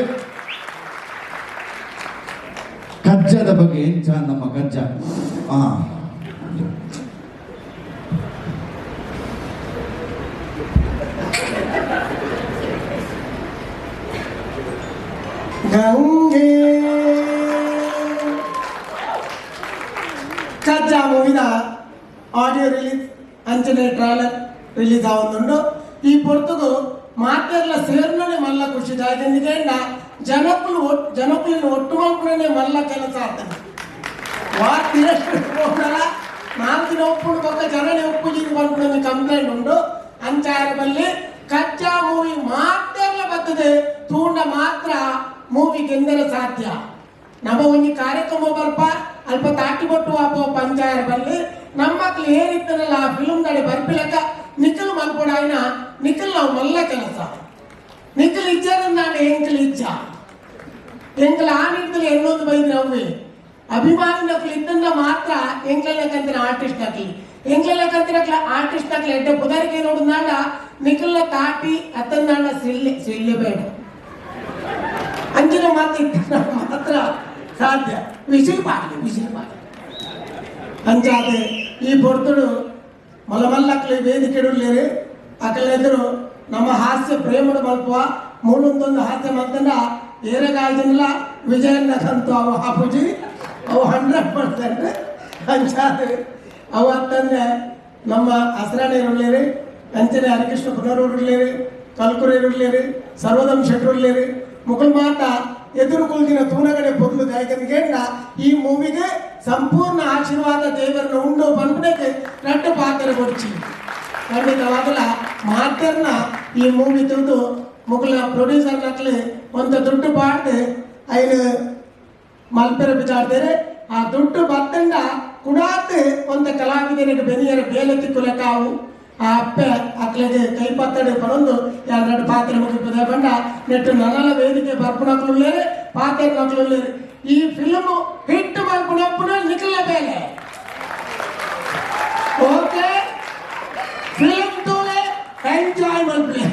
ಕಜ್ಜದ ಬಗ್ಗೆ ಏನ್ ಚಂದ ನಮ್ಮ ಕಜ್ಜ. ಗಂಗೆ ಕಜ್ಜ ಮೂವಿದ ಆಡಿಯೋ ರಿಲೀಸ್ ಅಂಚನೆ ಟ್ರೈಲರ್ ರಿಲೀಸ್ ಆಗುತ್ತುಂಡು. ಈ ಪೊರ್ತುಗು ಮಾತೆಲ್ಲ ಸೇರ್ನೇ ಮಲ್ಲ ಖುಷಿ ಜಾಗಂದಿಗೆ ಜನಕ್ಕುಲಿನ ಒಟ್ಟು ಮಲ್ಪನೇ ಮಲ್ಲ ಕೆಲಸ ಆಗ್ತದೆ. ಹೋಗಲ್ಲ 4 ದಿನ ಒಪ್ಪುಡು ಪಕ್ಕ ಜನನೇ ಒಪ್ಪುಜಿಗೆ ಮಲ್ಪನೆ ಕಂಪ್ಲೇಂಟ್ ಉಂಟು. ಅಂಚಾರ ಬಲ್ಲಿ ಕಚ್ಚಾ ಮೂವಿ ಮಾತೆಲ್ಲ ಬರ್ತದೆ ತೂಂಡ ಮಾತ್ರ ಮೂವಿ ಗೆಂದರೆ ಸಾಧ್ಯ. ನಮ್ಮ ಒಂದು ಕಾರ್ಯಕ್ರಮ ಬರ್ಪ ಅಲ್ಪ ತಾಟಿ ಕೊಟ್ಟು ಅಪ್ಪ ಪಂಚಾಯರ ಬಲ್ಲಿ ನಮ್ಮ ಮಕ್ಳು ಏನಿತ್ತನಲ್ಲ ಆ ಫಿಲ್ಮ್ ನಡೆ ಬರ್ಪಿಲಕ್ಕ ನಿಖಿಲ್ ಮಲ್ಪಡಾಯಿನ ನಿಖಿಲ್ ನಾವು ಮಲ್ಲ ಕೆಲಸ ನಿಖಿಲ್ ಇಚ್ಛಾದ ನಾನು ಎಂಕಲ್ ಇಚ್ಛ ಎಂಕಲ್ ಆ ನಿಟ್ಟಿನಲ್ಲಿ ಎಲ್ಲೊಂದು ಬೈದ್ರೆ ಅವೇ ಅಭಿಮಾನಿ ನಕ್ಲು ಇದ್ದಂದ ಮಾತ್ರ ಎಂಕ್ಲೆಲ್ಲಕ್ಕಂತಿನ ಆರ್ಟಿಸ್ಟ್ ನಕ್ಲಿ ಎಂಕ್ಲೆಲ್ಲಕ್ಕಂತಿನ ಆರ್ಟಿಸ್ಟ್ ನಕ್ಲಿ ಎಡ್ಡೆ ಪುದರಿಗೆ ನೋಡಿದಾಂಡ ನಿಖಿಲ್ನ ತಾಟಿ ಅತ್ತಂದಾಂಡ ಸಿಲ್ಲೆ ಬೇಡ ಅಂಚಿನ ಮಾತ್ರ ಸಾಧ್ಯ. ವಿಸಿಲ್ ಪಾಡ್ಲಿ ಅಂಚಾದೆ ಈ ಪೊರ್ತುಡು ಮಲಮಲ್ಲಕ್ಲಿ ವೇದಿಕೆಡುಲ್ಲೇರಿ ಅಕಲೆದರು ನಮ್ಮ ಹಾಸ್ಯ ಪ್ರೇಮಡು ಮಲ್ಪುವ ಮೂಲೊಂದೊಂದು ಹಾಸ್ಯ ಮಂತಂಡ ಏರಗಾಯ್ದಿಲ್ಲ ವಿಜಯನ್ನಂತೂ ಅವು ಹಾಪುಜಿ ಅವು 100% ಅಂಚಾದೆ ಅವತ್ತಂದ್ರೆ ನಮ್ಮ ಹಸ್ರಾಣಿಯರುಳ್ಳೇರಿ ಅಂಚನೆ ಹರಿಕೃಷ್ಣ ಪುನರೂರುಳ್ಳೇರಿ ಕಲ್ಕುರೇರುಳ್ಳೇರಿ ಸರ್ವದಂ ಶೆಟ್ಟರುಳ್ಳೇರಿ ಮುಕುಲ್ ಮಾತ ಎದುರು ಕುಲ್ದಿನ ತೂನಗಡೆ ಬದಲು ದಾಯಕನಿಗೆ ಈ ಮೂವಿಗೆ ಸಂಪೂರ್ಣ ಆಶೀರ್ವಾದ ದೇವರನ್ನು ಉಂಡು ಬಂದ್ಬಿಡಕ್ಕೆ ರಟ್ಟು ಪಾತ್ರ ಕೊಡ್ಚಿ ಖಂಡಿತವಾಗಲ್ಲ ಮಾತರ್ನ ಈ ಮೂವಿ ತಂದು ಮುಗುಲ ಪ್ರೊಡ್ಯೂಸರ್ ನಕ್ಲಿ ಒಂದು ದುಡ್ಡು ಪಾಡ್ದು ಐದು ಮಲ್ಪೆರ ಬಿಚಾಡ್ತಾರೆ. ಆ ದುಡ್ಡು ಬತ್ತಂಡ ಕುಡಾತ್ ಒಂದು ಕಲಾವಿದನಿಗೆ ಬೆನಿಯರ ಬೇಲೆ ತಿಕ್ಕುಲಕ್ಕಾವು ಆ ಅಪ್ಪೆ ಅಕ್ಲೆಗೆ ಕೈ ಪತ್ತಡೆ ಪಡೊಂದು 2 ಪಾತ್ರೆ ಮುಗಿಪದ ಬಂಡ ನೆಟ್ಟು ನನ್ನಲ ವೇದಿಕೆ ಬರ್ಪುಣಕ್ಲುಳ್ಳೇರಿ ಪಾತ್ರೆ ನಕ್ಲುಳ್ಳೇರಿ. ಈ ಫಿಲ್ಮ್ ಹಿಟ್ ಮಾಡ್ಪುಣಪ್ಪುಣ ನಿಖಿಲ ಬೇಲೆ ಓಕೆ ಫಿಲ್ಮ್ ತೋಲೆ ಎಂಜಾಯ್ ಮಲ್ಪಲೆ.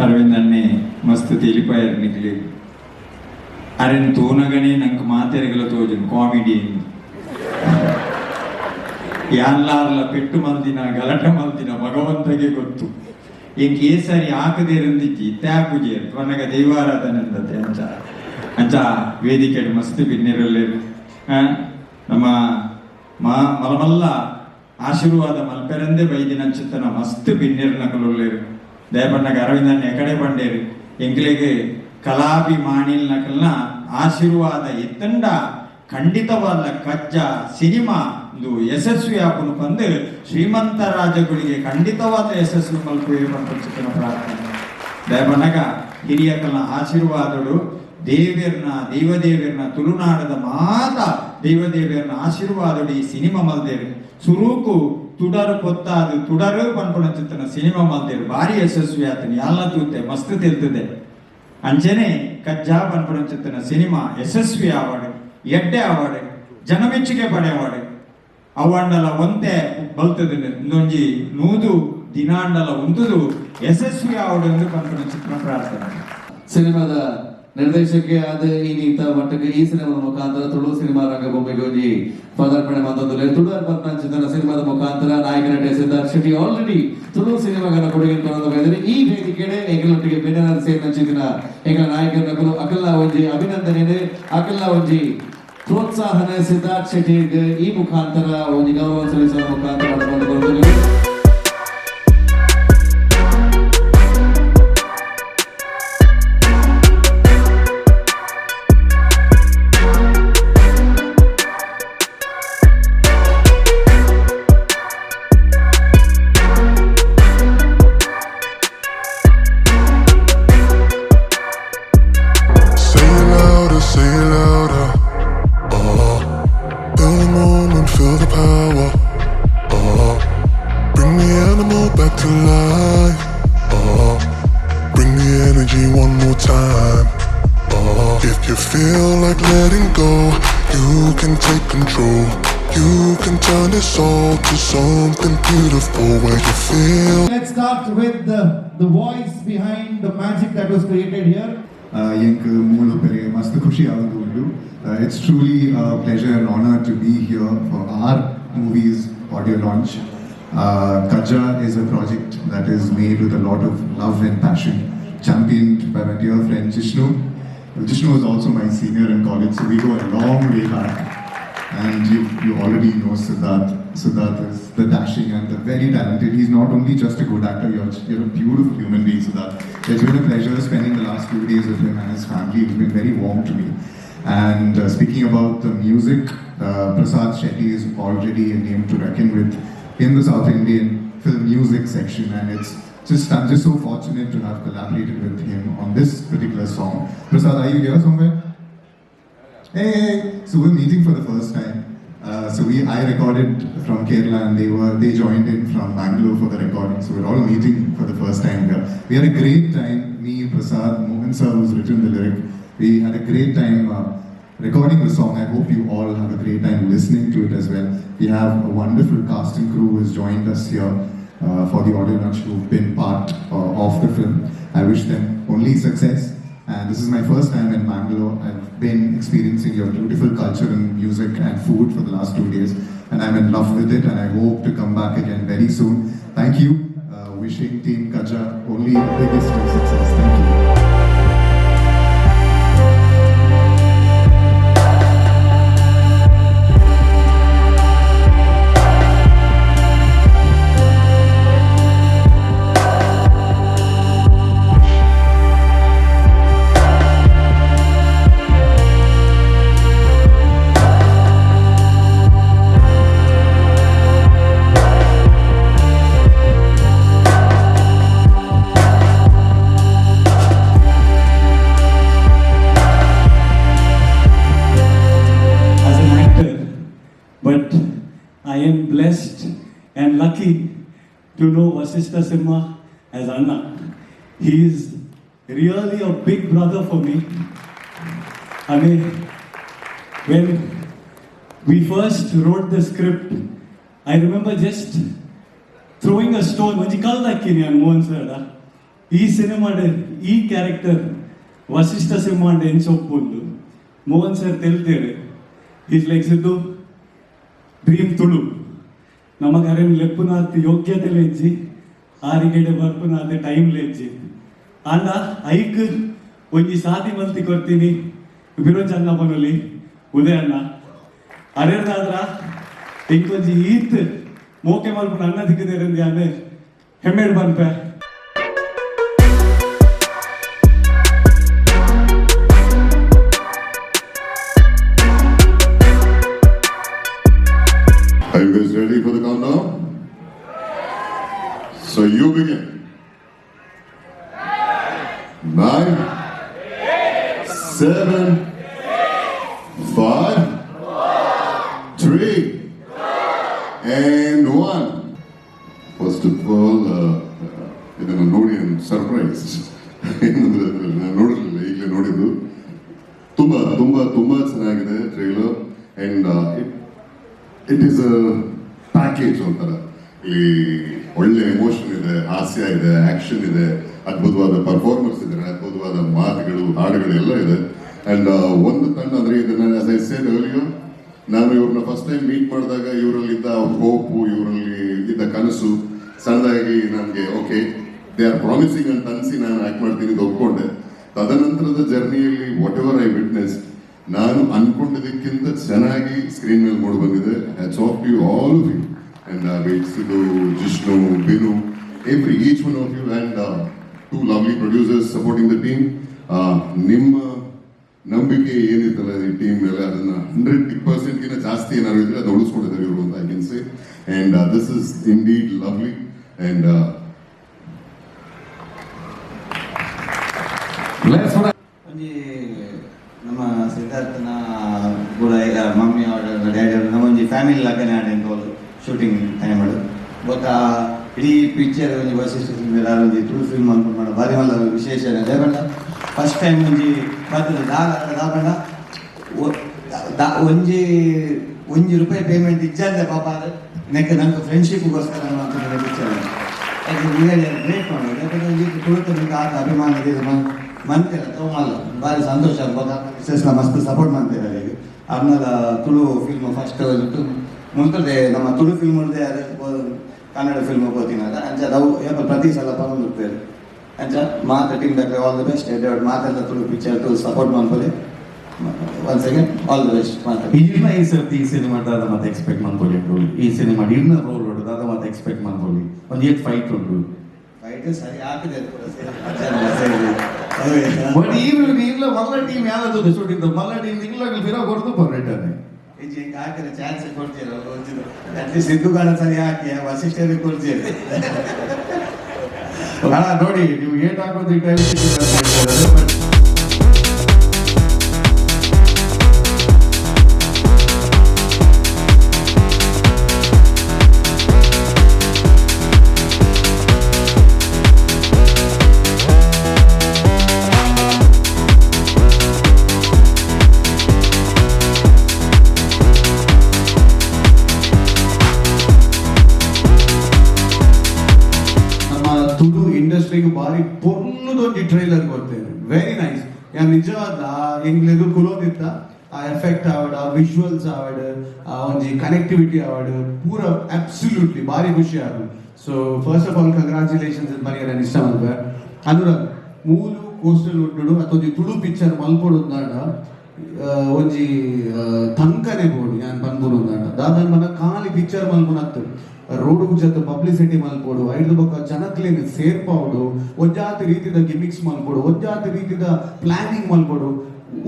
ಅರವಿಂದ್ ಅನ್ನೆ ಮಸ್ತ್ ತಿಳಿಪಾಯರ್ ನಿಖಿಲಿ ಅರೆನ್ ತೋನಗನೆ ನಂಗೆ ಮಾತೆರೆಗಲ ತೋಜನ್ ಕಾಮಿಡಿ ಯಾನ್ಲಾರ್ಲ ಪೆಟ್ಟು ಮಲ್ದಿನ ಗಲಾಟೆ ಮಲ್ದಿನ ಭಗವಂತಗೆ ಗೊತ್ತು. ಈ ಕೇಸರಿ ಹಾಕದೇ ರಂದಿಜ್ಜಿ ತ್ಯಾಪುಜೆ ನನಗ ದೈವಾರಾಧನೆ ಅಂದತೆ ಅಂಚ ವೇದಿಕೆ ಮಸ್ತ್ ಬಿನ್ನಿರಲ್ಲೇರು ನಮ್ಮ ಮಲಮಲ್ಲ ಆಶೀರ್ವಾದ ಮಲ್ಪೆರಂದೇ ಬೈದಿನ ಚಿತ್ತನ ಮಸ್ತ್ ಬಿನ್ನಿರ್ನಕಲುಳ್ಳೇರು. ದೇವಣ್ಣಗೆ ಅರವಿಂದನ್ ಎಕಡೆ ಬಂಡೇರು ಎಂಕ್ಲೆಗೆ ಕಲಾಭಿಮಾನಿಲ್ ನಕಲ್ನ ಆಶೀರ್ವಾದ ಎತ್ತಂಡ ಖಂಡಿತವಾದ ಕಜ್ಜ ಸಿನಿಮಾ ಒಂದು ಯಶಸ್ವಿ ಆಪನು ಬಂದು ಶ್ರೀಮಂತ ರಾಜಗಳಿಗೆ ಖಂಡಿತವಾದ ಯಶಸ್ವಿ ಮಲ್ಪುವೆ ಚಿಕ್ಕನ ಪ್ರಾರ್ಥನೆ ದೇವನಗ ಹಿರಿಯಕಲ್ನ ಆಶೀರ್ವಾದಗಳು ದೇವದೇವರನ್ನ ತುಳುನಾಡದ ಮಾತ ದೇವದೇವರನ್ನ ಆಶೀರ್ವಾದಗಳು ಈ ಸಿನಿಮಾ ಮಲ್ದೇರು ಸುರೂಕು ತುಡರು ಪೊತ್ತಾದು ತುಡರು ಪನ್ಪುಣ ಚಿತ್ತನ ಸಿನಿಮಾ ಮಲ್ದೇರು ಭಾರಿ ಯಶಸ್ವಿ ಆತನಿ ಎಲ್ಲ ತೂತೆ ಮಸ್ತ್ ತಿಳ್ತದೆ ಅಂಚನೆ ಕಜ್ಜಾ ಪನ್ಪುಣ ಚಿತ್ತನ ಸಿನಿಮಾ ಯಶಸ್ವಿ ಆವಾಡು ಎಡ್ಡೆ ಆವಾಡು ಜನಮೆಚ್ಚುಗೆ ಪಡೆಯವಾಡು ಅವಂಡಲ ಒಂತೆ ಬಲ್ತದೆ ಇನ್ನೊಂಜಿ ನೂದು ದಿನಾಂಡಲ ಉಂದುದು ಯಶಸ್ವಿ ಆವಡು ಎಂದು ಪನ್ಪುಣ ಚಿತ್ರ ಪ್ರಾರ್ಥನೆ ಸಿನಿಮಾದ ನಿರ್ದೇಶಕ್ಕೆ ಆದ ಈ ನೀತ ಮಟ್ಟಕ್ಕೆ ಈ ಸಿನಿಮಾದ ಮುಖಾಂತರ ತುಳು ಸಿನಿಮಾ ರಂಗಭೂಮಿಗೆ ಒಂಜಿ ಪದಾರ್ಪಣೆ ಮಂದೊಂದು ತುಳುವರ್ ಪತ್ನಾಂಚಿತನ ಸಿನಿಮಾದ ಮುಖಾಂತರ ನಾಯಕ ನಟ ಸಿದ್ಧಾರ್ಥ್ ಶೆಟ್ಟಿ ಆಲ್ರೆಡಿ ತುಳು ಸಿನಿಮಾಗಳ ಕೊಡುಗೆ ಕೊಡೋದಾದ್ರೆ ಈ ವೇದಿಕೆಡೆ ಎಗಳೊಟ್ಟಿಗೆ ಬೆನ್ನರ ಸೇರಿನ ಎಗಳ ನಾಯಕರನ್ನು ಅಕಲ್ಲ ಒಂಜಿ ಅಭಿನಂದನೆ ಅಕಲ್ಲ ಒಂಜಿ ಪ್ರೋತ್ಸಾಹನ ಸಿದ್ಧಾರ್ಥ್ ಶೆಟ್ಟಿಗೆ ಈ ಮುಖಾಂತರ ಒಂಜಿ ಗೌರವ ಸಲ್ಲಿಸುವ ಮುಖಾಂತರ ಮಾಡಿಕೊಂಡು Feel the power, bring the animal back to life, bring the energy one more time, if you feel like letting go, you can take control, you can turn this all to something beautiful where you feel. Let's start with the voice behind the magic that was created here. It's truly a pleasure and honor to be here for our movie's audio launch. Kajja is a project that is made with a lot of love and passion, championed by my dear friend Jishnu. Jishnu is also my senior in college, so we go a long way back. And you already know Siddharth. Siddharth is the dashing and the very talented. He's not only just a good actor, you're a beautiful human being, Siddharth. It's been a pleasure spending the last 2 days with him and his family. He's been very warm to me. And speaking about the music, Prasad Shetty is already a name to reckon with in the South Indian film music section, and I'm just so fortunate to have collaborated with him on this particular song. Prasad, are you here somewhere? Hey! So we're meeting for the first time. I recorded from Kerala and they joined in from Bangalore for the recording. So we're all meeting for the first time here. We had a great time, me, Prasad, Mohan sir who's written the lyric. We had a great time recording the song. I hope you all have a great time listening to it as well. We have a wonderful cast and crew who has joined us here for the audio launch who've been part of the film. I wish them only success. And this is my first time in Bangalore. I've been experiencing your beautiful culture and music and food for the last 2 days. And I'm in love with it and I hope to come back again very soon. Thank you. Wishing Team Kajja only the biggest success. Thank you. I am blessed and lucky to know Vasishtha Sirma as Anna. He is really a big brother for me. I mean, when we first wrote the script, I remember just throwing a stone. When you call that Kenyan Mohan sir, this cinema, this character, Vasishtha Sirma and Enchoppundu. Mohan sir tells he's like Sidhu. Dream Tulu ನಮಗರೆ ಲೆಪ್ಪುನಾಥ ಯೋಗ್ಯತೆ ಲೆಜ್ಜಿ ಆರಿಗೆಡೆ ಬರ್ಪುನಾಥ time ಲೆಜ್ಜಿ ಅಂಡ hike ಒಂಜಿ ಸಾಧಿ ಮಲ್ತಿ ಕೊಡ್ತೀನಿ ಬಿರೋಜ್ ಅನ್ನ ಬನಲಿ ಉದಯ ಅನ್ನ ಅರೆದಾದ್ರ ಇಂಕೊಂಜಿ ಈತ್ ಮೋಕೆ ಮಲ್ಪನ ಅನ್ನ ದಿಕ್ಕದೇರಂದಿ ಅನ್ನ ಹೆಮ್ಮೆಡ್ ಬನ್ಪೆ for the countdown? So you begin. 9, 7, 5, 3, and 1. First of all, ಇದನ್ನು ನೋಡಿ ಸರ್ಪ್ರೈಸ್ ಏನಂದ್ರೆ ನಾನು ನೋಡಿರಲಿಲ್ಲ, ಈಗಲೇ ನೋಡಿದ್ದು. ತುಂಬ ತುಂಬ ತುಂಬ ಚೆನ್ನಾಗಿದೆ trailer. And it is a package ಒಂಥರ. ಇಲ್ಲಿ ಒಳ್ಳೆ ಎಮೋಷನ್ ಇದೆ, ಹಾಸ್ಯ ಇದೆ, ಆಕ್ಷನ್ ಇದೆ, ಅದ್ಭುತವಾದ ಪರ್ಫಾರ್ಮೆನ್ಸ್ ಇದೆ, ಅದ್ಭುತವಾದ ಮಾತುಗಳು, ಹಾಡುಗಳು ಎಲ್ಲ ಇದೆ. ಆ್ಯಂಡ್ ಒಂದು ತಂಡ ಅಂದರೆ ಇದನ್ನ ಆಸ್ ಐ ಸೇಡ್ earlier, ನಾನು ಇವ್ರನ್ನ ಫಸ್ಟ್ ಟೈಮ್ ಮೀಟ್ ಮಾಡಿದಾಗ ಇವರಲ್ಲಿದ್ದ ಹೋಪು, ಇವರಲ್ಲಿ ಇದ್ದ ಕನಸು ಸಣ್ಣದಾಗಿ ನನಗೆ ಓಕೆ ದೇ ಆರ್ ಪ್ರಾಮಿಸಿಂಗ್ ಅಂತ ಅನಿಸಿ ನಾನು ಆ್ಯಕ್ಟ್ ಮಾಡ್ತೀನಿ ಅಂತ ಒಪ್ಕೊಂಡೆ. ತದನಂತರದ ಜರ್ನಿಯಲ್ಲಿ ವಾಟ್ ಎವರ್ ಐ ವಿಟ್ನೆಸ್, ನಾನು ಅನ್ಕೊಂಡಿದ್ದಕ್ಕಿಂತ ಚೆನ್ನಾಗಿ ಸ್ಕ್ರೀನ್ ಮೇಲೆ ಮೂಡಿ ಬಂದಿದೆ. Hats off you all of you. And Jishnu, Binu, each one of you, and two lovely producers supporting the team. ನಿಮ್ಮ ನಂಬಿಕೆ ಏನಿತ್ತಲ್ಲ ಈ ಟೀಮ್ ಮೇಲೆ, ಅದನ್ನ 100% ಜಾಸ್ತಿ ಏನಾದ್ರು ಇದ್ರೆ ಅದು ಉಳಿಸ್ಕೊಂಡಿದ್ದಾರೆ ಇವರು ಅಂತ I can say. And this is indeed lovely. And ಒಂಜಿ ನಮ್ಮ ಸಿದ್ಧಾರ್ಥನ ಕೂಡ ಮಮ್ಮಿ ಅವರ ಡ್ಯಾಡಿ ಅವರು ನಮ್ಮ ಒಂಜಿ ಫ್ಯಾಮಿಲಿ ಲಗ್ಗನೆ ಆಡೋದು ಶೂಟಿಂಗ್ ಟೈಮ್ ಮಾಡು ಬೊಕ್ಕ ಇಡೀ ಪಿಕ್ಚರ್ ಒಂಜಿ ವಸಿಷ್ಠ ಸಿಂಗ್ ಒಂಜಿ ತುಳು ಫಿಲ್ಮ್ ಅನ್ಕೊಂಡು ಮಾಡೋ ಬಾರಿ ಮಲ್ಲ ವಿಶೇಷ ದೇವಣ್ಣ ಫಸ್ಟ್ ಟೈಮ್ ಒಂಜಿ ಬರ್ತದೆ ದಾಬಣ್ಣ ಒಂಜಿ ರೂಪಾಯಿ ಪೇಮೆಂಟ್ ಇಜ್ಜಂದೆ ಪಾಪ ಅದು ನೆಕ್ ನಂಗೆ ಫ್ರೆಂಡ್ಶಿಪ್ಗೋಸ್ಕರ ಮಾಡ್ತೀನಿ ಪಿಕ್ಚರ್ ಗ್ರೇಟ್ ಮಾಡೋದು. ಯಾಕಂದ್ರೆ ಒಂಜಿ ತುಳುತ ನಿಮ್ಗೆ ಆದ ಅಭಿಮಾನ ಇದೆ ಮಂತಿರ ತಗೊಂಬಲ್ಲ ಭಾರಿ ಸಂತೋಷ ವಿಶೇಷ ಮಸ್ತ್ ಸಪೋರ್ಟ್ ಮಾಡ್ತಾರೆ ಈಗ ಅವ್ರನ್ನ ತುಳು ಫಿಲ್ಮ್ ಫಸ್ಟ್ ಮುಂತದೆ ನಮ್ಮ ತುಳು ಫಿಲ್ಮ್ ಅದೇ ಕನ್ನಡ ಫಿಲ್ಮ್ ಹೋಗ್ತೀನಲ್ಲ ಅಂಚ ಅವು ಯಾಕೆ ಪ್ರತಿ ಸಲ ಬಂದಿರ್ತಾರೆ ಅಂಚ ಮಾತ್ರ ಟೀಮ್ ದಾಗ ಆಲ್ ದ ಬೆಸ್ಟ್ ಮಾತೆಲ್ಲ ತುಳು ಪಿಕ್ಚರ್ ತುಳು ಸಪೋರ್ಟ್ ಮಾಡ್ಕೊಳ್ಳಿ. Once again all the best ಮಾತಾಡಿ. ಇರ್ನ ಈ ಸರ್ತಿ ಈ ಸಿನಿಮಾದ ಮತ್ತೆ ಎಕ್ಸ್ಪೆಕ್ಟ್ ಮಾಡ್ಕೊಳ್ಳಿ. ಈ ಸಿನಿಮಾ ಇರ್ನ ರೋಲ್ ಹೊಡೆದು ಅದ ಮತ್ತೆ ಎಕ್ಸ್ಪೆಕ್ಟ್ ಮಾಡ್ಕೊಳ್ಳಿ. ಒಂದು ಏಟ್ ಫೈಟ್ ಉಂಟು, ಫೈಟ್ ಸರಿ ಹಾಕಿದೆ ಬಟ್ ಈಗಲೂ ಮಲ್ಲ ಟೀಮ್ ಯಾವ್ದು ಶೂಟಿಂಗ್ ಮಲ್ಲ ಟೀಮ್ ನಿಗ್ಲಾಗಲಿ ಬಿರೋ ಕೊಡ್ದು ಪರ್ರೆಟಾನೆ ಈಗ ಹಾಕಿದ್ರೆ ಚಾನ್ಸ್ ಕೊಡ್ತೀರ ಅಟ್ಲೀಸ್ಟ್ ಸಿದ್ದುಗಾರ ಸರಿ ಹಾಕಿ ವಸಿಷ್ಠರಿಗೆ ಕೊಡ್ತೀರ ನೋಡಿ ನೀವು ಏಟ್ ಹಾಕೋದು ಈ ಟೈಮ್ ಇಂಡಸ್ಟ್ರಿಗೆ ಬಾರಿ ಪೊರ್ಲುದೊಂದು ಟ್ರೈಲರ್ ಕೊಡ್ತೇವೆ. Very nice. ಯಾ ನಿಜವಾದ ಎಂಗ್ಲೆದು ಕುಲೋದಿತ್ತ ಆ ಎಫೆಕ್ಟ್ ಆವಡ್, ಆ ವಿಜುವಲ್ಸ್ ಆವಡ್, ಆ ಒಂಜಿ ಕನೆಕ್ಟಿವಿಟಿ ಆವಡ್ ಪೂರ ಅಬ್ಸಲ್ಯೂಟ್ಲಿ ಬಾರಿ ಖುಷಿ ಆಗುದು. So first of all congratulations ಮನೆಗೆ ನಾನು ಇಷ್ಟ ಮಾಡ್ಬೇ. ಅನುರಾಗ್ ಮೂಲು ಕೋಸ್ಟಲ್ ಉಂಟು ಅಥವಾ ತುಳು ಪಿಕ್ಚರ್ ಮಲ್ಪೊಡು ಒಂಜಿ ತಂಕನೆ ಬೋಡಿ ನಾನು ಬಂದ್ಬೋದು ದಾದನ್ ಮನ ಖಾಲಿ ಪಿಕ್ಚರ್ ಮಲ್ಪುನತ್ತು ರೋಡ್ ಜೊತೆ ಪಬ್ಲಿಸಿಟಿ ಮಲ್ಪೋಡು ಐದು ಬೊಕ್ಕ ಜನಕ್ಲೇನ್ ಸೇರ್ಪಾಡು ಒಜ್ಜಾತಿ ರೀತಿದ ಗಿಮಿಕ್ಸ್ ಮಲ್ಪೋಡು ಒಜ್ಜಾತಿ ರೀತಿದ ಪ್ಲಾನಿಂಗ್ ಮಲ್ಪೋಡು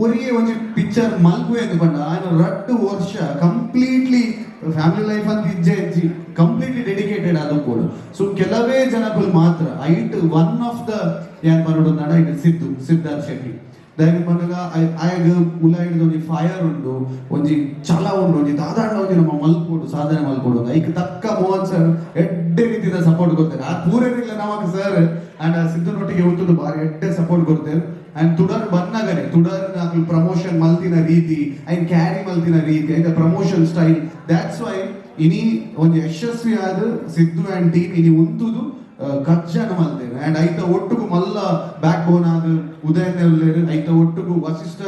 ಒರಿಗೆ ಒಂಜಿ ಪಿಕ್ಚರ್ ಮಲ್ಪು ಎಂದು ಬಂಡ ಆಯ್ನ 2 ವರ್ಷ ಕಂಪ್ಲೀಟ್ಲಿ ಫ್ಯಾಮಿಲಿ ಲೈಫ್ ಅಂತ ಇಜ್ಜೆ ಕಂಪ್ಲೀಟ್ಲಿ ಡೆಡಿಕೇಟೆಡ್ ಆದ ಕೂಡ. ಸೊ ಕೆಲವೇ ಜನಗಳು ಮಾತ್ರ ಐಟ್ ಒನ್ ಆಫ್ ದ ಏನ್ ಮಾಡೋದು ನಡ ಇಟ್ ಸಿದ್ಧಾರ್ಥ್ ಶೆಟ್ಟಿ ದಯವಿಟ್ಟು ಬಂದಾಗ ಆಗ ಉಲ ಹಿಡಿದು ಒಂಜಿ ಫೈರ್ ಉಂಡು ಒಂಜಿ ಛಲ ಉಂಡು ಒಂಜಿ ದಾದಾಡ ಒಂಜಿ ನಮ್ಮ ಮಲ್ಪೋಡು ಸಾಧನೆ ಮಲ್ಪೋಡು ಐಕ್ ತಕ್ಕ ಮೋಹನ್ ಸರ್ ಎಡ್ಡೆ ರೀತಿಯ ಸಪೋರ್ಟ್ ಕೊಡ್ತಾರೆ. ಆ ಪೂರೈಲ್ಲ ನಮಕ್ ಸರ್ ಅಂಡ್ ಸಿದ್ಧನೊಟ್ಟಿಗೆ ಒತ್ತುದು ಬಾರಿ ಎಡ್ಡೆ ಸಪೋರ್ಟ್ ಕೊಡ್ತೇವೆ. ಅಂಡ್ ತುಡರ್ ಬಂದಾಗನೆ ತುಡರ್ ನಾಕು ಪ್ರಮೋಷನ್ ಮಲ್ತಿನ ರೀತಿ ಐನ್ ಕ್ಯಾರಿ ಮಲ್ತಿನ ರೀತಿ ಐದ ಪ್ರಮೋಷನ್ ಸ್ಟೈಲ್ ದ್ಯಾಟ್ಸ್ ವೈ ಇನಿ ಒಂದು ಯಶಸ್ವಿ ಆದ ಸಿದ್ದು ಅಂಡ್ ಟೀಮ್ ಇನಿ ಉಂತುದು ಕಜ್ಜನ ಮಲ್ತೇವೆ. ಅಂಡ್ ಐತ ಒಟ್ಟುಗು ಮಲ್ಲ ಬ್ಯಾಕ್ ಬೋನ್ ಆದ ಉದಯನೆಲ್ಲೇರು ಐತ ಒಟ್ಟುಗು Vasishta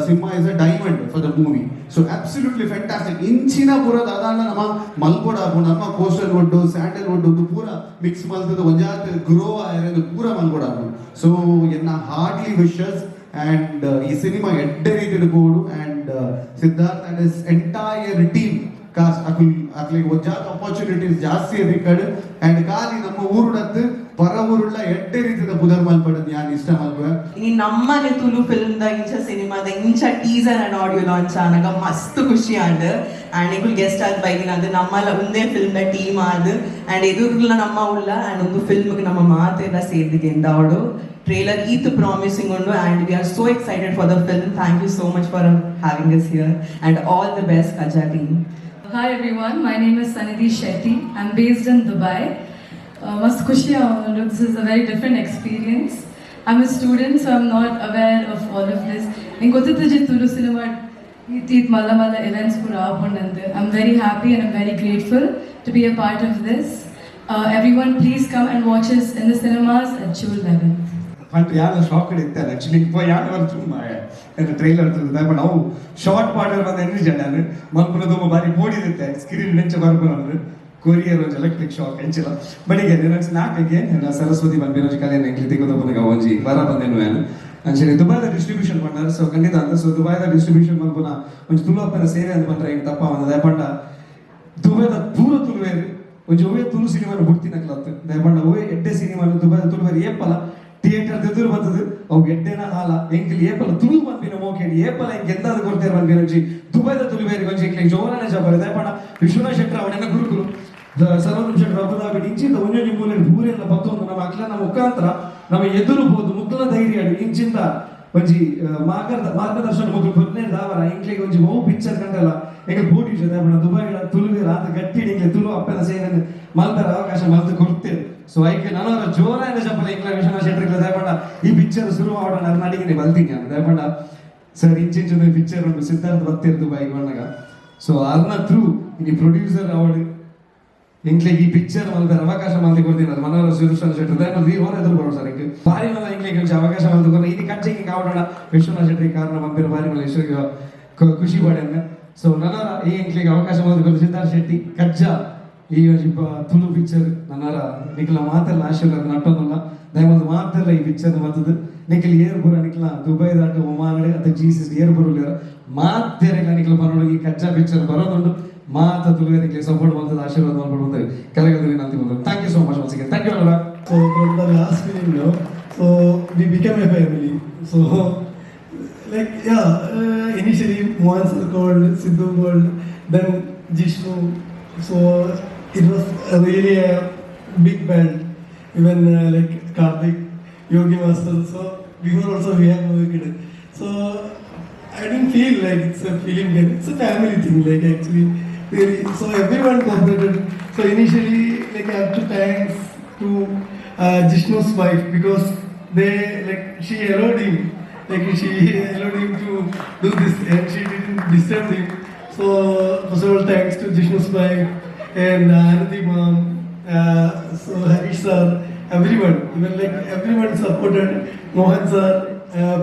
Simha is a diamond for the movie. So absolutely fantastic. ಇಂಚಿನ ಪೂರ ದಾದಾಂಡ ನಮ್ಮ ಮಲ್ಪೋಡ ನಮ್ಮ ಕೋಸ್ಟಲ್ ವುಡ್ ಸ್ಯಾಂಡಲ್ ವುಡ್ ಒಂದು ಪೂರ ಮಿಕ್ಸ್ ಮಲ್ತದ ಒಂಜಾತ್ ಗ್ರೋ ಆಯ್ತು ಪೂರ ಮಲ್ಪೋಡ. ಸೊ ಎನ್ನ ಹಾರ್ಡ್ಲಿ ವಿಶಸ್ ಅಂಡ್ ಈ ಸಿನಿಮಾ ಎಡ್ಡೆ ರೀತಿ ಬೋಡು and Siddharth and his entire team ಕಾಸ್ ಅಕ್ಲಿಗೆ ಒಜ್ಜಾದ ಆಪರ್ಚುನಿಟೀಸ್ ಜಾಸ್ತಿ ಇರ್ಕಡು ಅಂಡ್ ಖಾಲಿ ನಮ್ಮ ಊರುಡತ್ತು ಪರ ಊರುಳ್ಳ ಎಡ್ಡೆ ರೀತಿಯ ಪುದರ್ ಮಲ್ಪಡದು ಯಾನ್ ಇಷ್ಟ ಮಲ್ಪುವ ಇನಿ ನಮ್ಮನೆ ತುಳು ಫಿಲ್ಮ್ ದ ಇಂಚ ಸಿನಿಮಾದ ಇಂಚ ಟೀಸರ್ ಅಂಡ್ ಆಡಿಯೋ ಲಾಂಚ್ ಆನಾಗ ಮಸ್ತ್ ಖುಷಿ ಆಂಡ್ ಅಂಡ್ ಇಗುಲ್ ಗೆಸ್ಟ್ ಆದ್ ಬೈದಿನ ಅದು ನಮ್ಮಲ್ಲ ಒಂದೇ ಫಿಲ್ಮ್ ದ ಟೀಮ್ ಆದ್ ಅಂಡ್ ಎದುರುಲ್ಲ ನಮ್ಮ ಉಳ್ಳ ಅಂಡ್ ಒಂದು ಫಿಲ್ಮ್ ನಮ್ಮ ಮಾತೆಲ್ಲ ಸೇರಿದಿಂದ ಅವಳು trailer is promising and we are so excited for the film. Thank you so much for having us here and all the best Kaja team. Hi everyone, my name is Sanidhi Shetty. I'm based in Dubai. Mast khushi this is a very different experience. I'm a student so I'm not aware of all of this. Tulu cinema mala events I'm very happy and I'm very grateful to be a part of this. Everyone please come and watch us in the cinemas at June 11th. అంటే యాన shock ఇస్తారు actually ఇప్పుడు యాన వరకు trailer but ನಾವು short ಪಾರ್ಟರ್ ಬಂದು ಎన్ని ಜನ ಮಲ್ಪುರದು ಬಾರಿ ಬೋಡಿರುತ್ತೆ screen ನೆಂಚ ಬರ್ಕೊಂಡು courier ಒಂದು ಎಲೆಕ್ಟ್ರಿಕ್ ಶಾಕ್ ಹೆಂಚಿಲ್ಲ ಬಟ್ ಈಗ ನಾಲ್ಕಿಗೆ ಸರಸ್ವತಿ ಬಂದಿರೋ ಕಲೆ ಎಂಕ್ಲಿ ತೆಗೆದು ಬಂದಾಗ ಒಂಜಿ ಬರ ಬಂದೇನು ಏನು ಅಂಚೆ ದುಬೈದ ಡಿಸ್ಟ್ರಿಬ್ಯೂಷನ್ ಮಾಡ್ತಾರೆ ಸೊ ಖಂಡಿತ ಅಂತ ಸೊ ದುಬೈದ ಡಿಸ್ಟ್ರಿಬ್ಯೂಷನ್ ಮಲ್ಪುನ ಒಂದು ತುಳುವಪ್ಪನ ಸೇವೆ ಅಂತ ಬಂದ್ರೆ ಈಗ ತಪ್ಪ ಒಂದು ದಯಪಂಡ ದುಬೈದ ದೂರ ತುಳುವೇರು ಒಂದು ಒವ್ವೇ ತುಳು ಸಿನಿಮಾನ ಬುಡ್ತಿನಕ್ಲತ್ತು ದಯಪಂಡ ಒವ್ವೇ ಎಡ್ಡೆ ಸಿನಿಮಾನ ದುಬೈದ ತುಳುವೇರು ಏಪಲ್ಲ ಥಿಯೇಟರ್ ಎದುರು ಬಂದದ್ದು ಅವು ಎಡ್ಡೆನ ಹಾಲ ಎಂಕಲ್ ಏಪಲ ತುಳು ಬಂದಿನ ಮೋಕೇಡಿ ಏಪಲ ಎಂಕ್ ಎಂದಾದ ಕೊಡ್ತೇವೆ ಬಂದಿನ ಒಂಜಿ ದುಬೈದ ತುಳುವೇರಿ ಒಂಜಿ ಎಂಕ್ಲೆ ಜೋರಾನ ಜಬರ ದಯಪಂಡ ವಿಶ್ವನಾಥ್ ಶೆಟ್ಟರ್ ಅವನೆಲ್ಲ ಗುರುಕುಲು ಸರೋಜ್ ಶೆಟ್ಟರ್ ಅಬುದಾಬಿ ಇಂಚಿಂದ ಒಂಜೊಂಜಿ ಮೂಲೆಯಲ್ಲಿ ಊರೆಲ್ಲ ಬತ್ತೊಂದು ನಮ್ಮ ಅಕ್ಲನ ಮುಖಾಂತರ ನಮ್ಮ ಎದುರು ಬೋದು ಮುಕ್ಕಲ ಧೈರ್ಯ ಇಂಚಿಂದ ಒಂಜಿ ಮಾರ್ಗದರ್ಶನ ಮುಗ್ಲು ಬದ್ನೇ ದಾವರ ಎಂಕ್ಲೆಗೆ ಒಂಜಿ ಬಹು ಪಿಕ್ಚರ್ ಕಂಡಲ್ಲ ಎಂಗೆ ಬೋಡಿ ದಯಪಂಡ ದುಬೈಲ ತುಳುವೇರ ಆತ ಗಟ್ಟಿ ಎಂಕ್ಲೆ ತುಳು ಅಪ್ಪನ ಸೇನೆ ಮಲ್ಪರ ಅವಕಾಶ ಮಲ್ತು ಕೊಡ್ತೇವೆ ಸೊ ಐಕೆ ನಾನು ಜೋರಾನ ಜಪ್ಪಲ ಎಂಕ್ಲ ವಿಶ್ವನಾಥ್ ಶೆಟ್ಟರ್ ದಯಪಂಡ ಈ ಪಿಕ್ಚರ್ ಶುರು ಮಾಡೋಣ ನಡಿಗೆ ಬಲ್ತೀನಿ ದಯಪಂಡ ಸರ್ ಇಂಚಿಂಚು ಪಿಕ್ಚರ್ ಉಂಟು ಸಿದ್ಧಾರ್ಥ ಬರ್ತಿರ್ದು ಬೈಕ್ ಬಂದಾಗ ಸೊ ಅರ್ನ ಥ್ರೂ ಇನಿ ಪ್ರೊಡ್ಯೂಸರ್ ಅವಾರ್ಡ್ ಎಂಕ್ಲೆಗೆ ಈ ಪಿಕ್ಚರ್ ಮಲ್ಪರ ಅವಕಾಶ ಮಲ್ತಿ ಕೊಡ್ತೀನಿ ಮನೋಹರ ವಿಶ್ವನಾಥ್ ಶೆಟ್ಟರ್ ದಯಪಂಡ ಈ ಹೊರ ಎದುರು ಬರೋದು ಸರ್ ಎಂಗೆ ಬಾರಿ ಮಲ್ಲ ಎಂಕ್ಲೆಗೆ ಒಂಚ ಅವಕಾಶ ಮಲ್ತು ಕೊಡ ಇದು ಕಚ್ಚೆಗೆ ಕಾವಡೋಣ ವಿಶ್ವನಾಥ್ ಶೆಟ್ಟರ್ ಕಾರಣ ಮಲ್ಪಿರ ಬಾರಿ ಮಲ್ಲ ಎಷ್ಟು ಖುಷಿ ಪಡ್ಯಾನ ಸೊ ನನ್ನರ ಈ ಎಂಕ್ಲೆಗೆ ಅವಕಾಶ ಮಲ್ತು ಕೊಡ ಸಿದ್ಧಾರ್ಥ ಶೆಟ್ಟಿ ಕಜ್ಜಾ ಈ ತುಳು ಪಿಕ್ಚರ್ ನನ್ನರ ನಿಖಲ ಮಾತೆಲ್ಲ ಆಶೀರ್ವಾದ ನಟ್ಟೊಂದಲ್ಲ ದಯಮಾಡಿ ಮಾತೆಲ್ಲ ಈ ಪಿಕ್ಚರ್ ಮತ್ತದು ನಿಖಲ್ ಏರ್ಪುರ ನಿಖಲ ದುಬೈ ದಾಟು ಒಮಾನಡೆ ಅದು ಜೀಸಿಸ್ ಏರ್ಪುರ ಮಾತೆರೆಲ್ಲ ನಿಖಲ ಬರೋಣ ಈ ಕಜ್ಜಾ ಪಿಕ್ಚರ್ ಬರೋದುಂಟು ಮಾತ ತುಳುವೆ ನಿಖಲಿ ಸಪೋರ್ಟ್ ಮಾಡ್ತದೆ ಆಶೀರ್ವಾದ ಮಾಡ್ಬೋದು ಅಂತ ಕೆಳಗಡೆ ನಂತಿ ಬಂದರು thank you so much once again thank you Anurag. So from the last film so we became a family so like initially Mohan sir called, Sidhu called, then Jishnu, so it was really a big band, even like Karthik, Yogi Master, so before also we have worked, so I didn't feel like it's a film game, it's a family thing, like actually, really, so everyone cooperated, so initially like I have to thanks to Jishnu's wife because she allowed him to do this and she didn't disturb him, so first of all thanks to Jishnu's wife and Anandi mom, so Harish sir, everyone, even like everyone supported Mohan sir,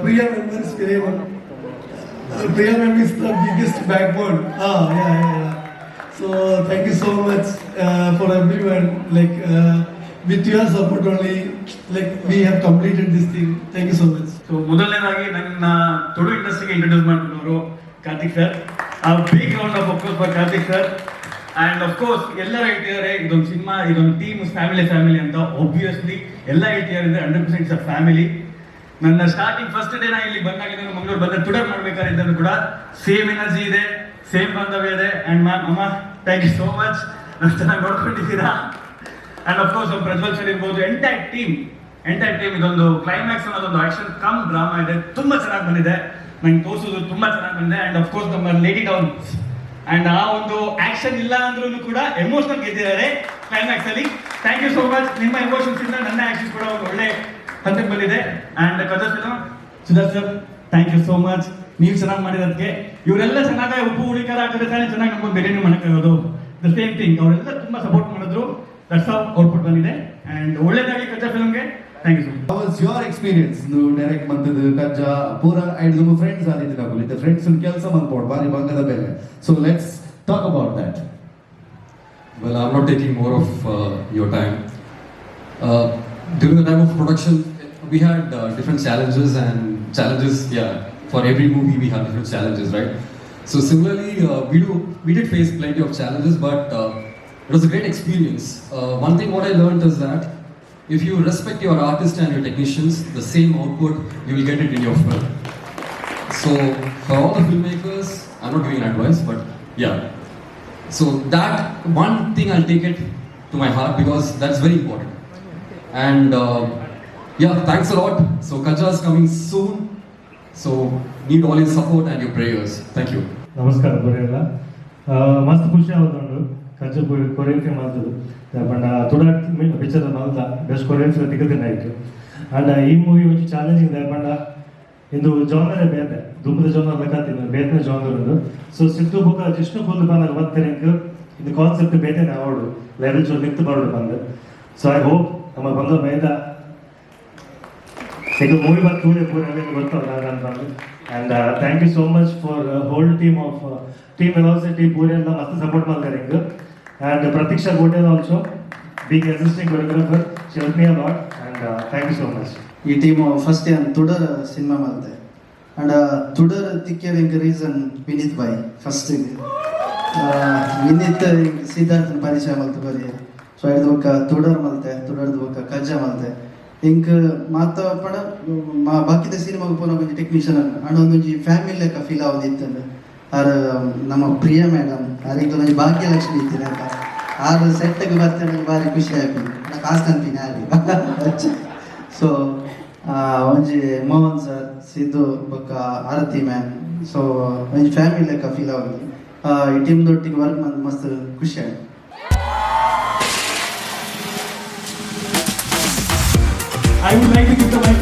Priya members, Priya mem is the biggest backbone. So thank you so much for everyone, like with your support only, like we have completed this thing. Thank you so much. So ಮೊದಲನೇದಾಗಿ ನನ್ನ ತುಳು ಇಂಡಸ್ಟ್ರಿಗೆ introduce ಮಾಡ್ಕೊಂಡವರು Karthik sir, ಆ big round of approach for Karthik sir. And of course ಎಲ್ಲರೂ ಹೇಳ್ತಿದ್ದಾರೆ ಇದೊಂದು cinema, ಇದೊಂದು team, family ಅಂತ. ಆಬ್ವಿಯಸ್ಲಿ ಎಲ್ಲ ಹೇಳ್ತಿದ್ದಾರೆ 100% ಇಟ್ಸ್ ಅ ಫ್ಯಾಮಿಲಿ. ನನ್ನ ಸ್ಟಾರ್ಟಿಂಗ್ ಫಸ್ಟ್ ಡೇ ನಾ ಇಲ್ಲಿ ಬಂದಾಗಿದ್ದ ಮಂಗಳೂರು ಬಂದ ಟುಡರ್ ಮಾಡ್ಬೇಕಾದ್ರೆ ಕೂಡ ಸೇಮ್ ಎನರ್ಜಿ ಇದೆ, ಸೇಮ್ ಬಾಂಧವ್ಯ ಇದೆ. ಅಂಡ್ ಮ್ಯಾಮ್ ಅಮ್ಮ ಥ್ಯಾಂಕ್ ಯು ಸೋ ಮಚ್, ನನ್ನ ಚೆನ್ನಾಗಿ ನೋಡ್ಕೊಂಡಿದ್ದೀರಾ. And of course Prajwal sir ಇರ್ಬೋದು, ಎಂಟೈರ್ ಟೀಮ್ ಇದೊಂದು ಕ್ಲೈಮ್ಯಾಕ್ಸ್ ಅನ್ನೋದೊಂದು ಆಕ್ಷನ್ ಕಮ್ ಡ್ರಾಮಾ ಇದೆ, ತುಂಬಾ ಚೆನ್ನಾಗಿ ಬಂದಿದೆ. ನಂಗೆ ತೋರಿಸೋದು ತುಂಬಾ ಚೆನ್ನಾಗಿ ಬಂದಿದೆ. ಅಂಡ್ ಆಫ್ ಕೋರ್ಸ್ ನಮ್ಮ ಲೇಡಿ ಡೌನ್ ಅಂಡ್ ಆ ಒಂದು ಆಕ್ಷನ್ ಇಲ್ಲ ಅಂದ್ರೂ ಕೂಡ ಎಮೋಷನಲ್ ಗೆದ್ದಿದ್ದಾರೆ ಕ್ಲೈಮ್ಯಾಕ್ಸ್ ಅಲ್ಲಿ. Thank you so much. ನಿಮ್ಮ ಎಮೋಷನ್ಸ್ ಇಂದ ನನ್ನ ಆಕ್ಷನ್ಸ್ ಕೂಡ ಒಂದು ಒಳ್ಳೆ ಹಂತಕ್ಕೆ ಬಂದಿದೆ. And Siddharth sir thank you so much. ನೀವು ಚೆನ್ನಾಗಿ ಮಾಡಿರೋದಕ್ಕೆ. ಇವರೆಲ್ಲ ಚೆನ್ನಾಗಿ ಉಪ್ಪು ಹುಳಿಕಾರ ಹಾಕಿದ್ರೆ ತಾನೇ ಚೆನ್ನಾಗಿ ನಮ್ಗೆ ಬಿರಿಯಾನಿ ಮಾಡೋಕ್ಕಾಗೋದು. ದ ಸೇಮ್ ಥಿಂಗ್, ಅವರೆಲ್ಲ ತುಂಬಾ ಸಪೋರ್ಟ್ ಮಾಡಿದ್ರು. ದಟ್ಸ್ ಹೌ ಔಟ್ಪುಟ್ ಬಂದಿದೆ. ಅಂಡ್ ಒಳ್ಳೇದಾಗಿ ಕಜ್ಜಾ ಫಿಲ್ಮ್ಗೆ thank you so much. How was your experience? ನೀವು ಡೈರೆಕ್ಟ್ ಬಂದದ್ದು ಕಜ್ಜಾ ಪೂರ ಐದು ನಮ್ಮ ಫ್ರೆಂಡ್ಸ್ ಆಗಿದ್ದೀರಾ, ಇಲ್ಲಿ ಫ್ರೆಂಡ್ಸ್ ಕೆಲಸ ಮಾಡ್ಬೋದು ಬಾರಿ ಭಾಗದ ಮೇಲೆ. So let's talk about that. Well, I'm not taking more of your time. During the time of production, we had different challenges, for every movie we have different challenges, right? So similarly, we did face plenty of challenges, but it was a great experience. One thing what I learned is that if you respect your artists and your technicians, the same output you will get it in your film. So for all the filmmakers, I'm not giving advice, but yeah. So that one thing I'll take it to my heart because that's very important. And yeah, thanks a lot. So Kaja is coming soon. So need all your support and your prayers. Thank you. ನಮಸ್ಕಾರ ಬರೆಯಲ್ಲ ಮಸ್ತ್ ಖುಷಿ ಆಗುತ್ತುಂಡು ಕಚ್ಚ choreography ಮಾಡ್ತದ್ದು ಪಂಡ ತುಡಾಟ್ picture ಮಲ್ದ best choreography ತಿಗದಿನ ಆಯಿತು and ಈ movie ಒಂಚು challenging ಪಂಡ ಇಂದು ಜಾನರೇ ಬೇರೆ ದುಂಬದ genre ಲೆಕ್ಕತ್ತಿನ ಬೇತನ genre ಉಂಡು so ಸಿಟ್ಟು ಬುಕ್ಕ ಜಿಷ್ಣು ಕೊಲ್ಲು ಬಂದಾಗ ಬರ್ತೇನೆಂಕ್ ಇದು ಕಾನ್ಸೆಪ್ಟ್ ಬೇತೇನೆ ಆವಡು ಲೆವೆಲ್ ಚೂರು ನಿಂತು ಬರೋಡು ಬಂದು ಸೊ ಐ ಹೋಪ್ ನಮ್ಮ ಬಂದ ಮೇದ ಈಗ ಮೂವಿ ಬಂದು ಪೂರ ಗೊತ್ತಲ್ಲ ಅಂತಂದು and thank you so much for whole team of team velocity pure ಎಲ್ಲ ಮಸ್ತ್ ಸಪೋರ್ಟ್ ಮಾಡ್ತಾರೆ ಹಿಂಗ and ಪ್ರತೀಕ್ಷಾ ಗೋಟೆಲ್ also being assisting choreographer she helped me a lot and thank you so much ಈ ಟೀಮ್ ಫಸ್ಟ್ ಟೈಮ್ ತುಡರ್ cinema ಮಾಡ್ತೆ and ತುಡರ್ ತಿಕ್ಕಿಯರಿಂಗ್ reason Vineet ಬಾಯ್ first Vineet ಸಿದ್ಧಾರ್ಥನ ಪರಿಚಯ ಮಲ್ತು ಬರೀ ಸೊ ಹಿಡಿದ ಬೊಕ್ಕ ತುಡರ್ ಮಲ್ತೆ ತುಡರ್ದ ಬೊಕ್ಕ ಕಜ್ಜಾ ಮಲ್ತೆ ಇಂಕ್ ಮಾತ ಪಡ ಬಾಕಿದ ಸಿನಿಮಾಗ ಪೋನ ಒಂಜಿ ಟೆಕ್ನಿಷಿಯನ್ ಅಂಡ್ ಒಂದೊಂಜಿ ಫ್ಯಾಮಿಲಿ ಲೆಕ್ಕ ಫೀಲ್ ಆವದಿತ್ತಂದು ಆರ್ ನಮ್ಮ ಪ್ರಿಯ ಮೇಡಮ್ ಆರಿಗೆ ಒಂಜಿ ಭಾಗ್ಯಲಕ್ಷ್ಮಿ ಇತ್ತಿನ ಆರು ಸೆಟ್ಗೆ ಬರ್ತೇನೆ ಭಾರಿ ಖುಷಿ ಆಯ್ತು ಕಾಸು ಅನ್ಪಿನಿ ಆರಿ ಸೊ ಒಂಜಿ ಮೋಹನ್ ಸರ್ ಸಿದ್ದು ಬೊಕ್ಕ ಆರತಿ ಮ್ಯಾಮ್ ಸೊ ಒಂಜಿ ಫ್ಯಾಮಿಲಿ ಲೆಕ್ಕ ಫೀಲ್ ಆಗುದು ಈ ಟೀಮ್ದೊಟ್ಟಿಗೆ ವರ್ಕ್ ಮಾಡಿ ಮಸ್ತ್ ಖುಷಿ ಆಯ್ತು. I would like to give the mic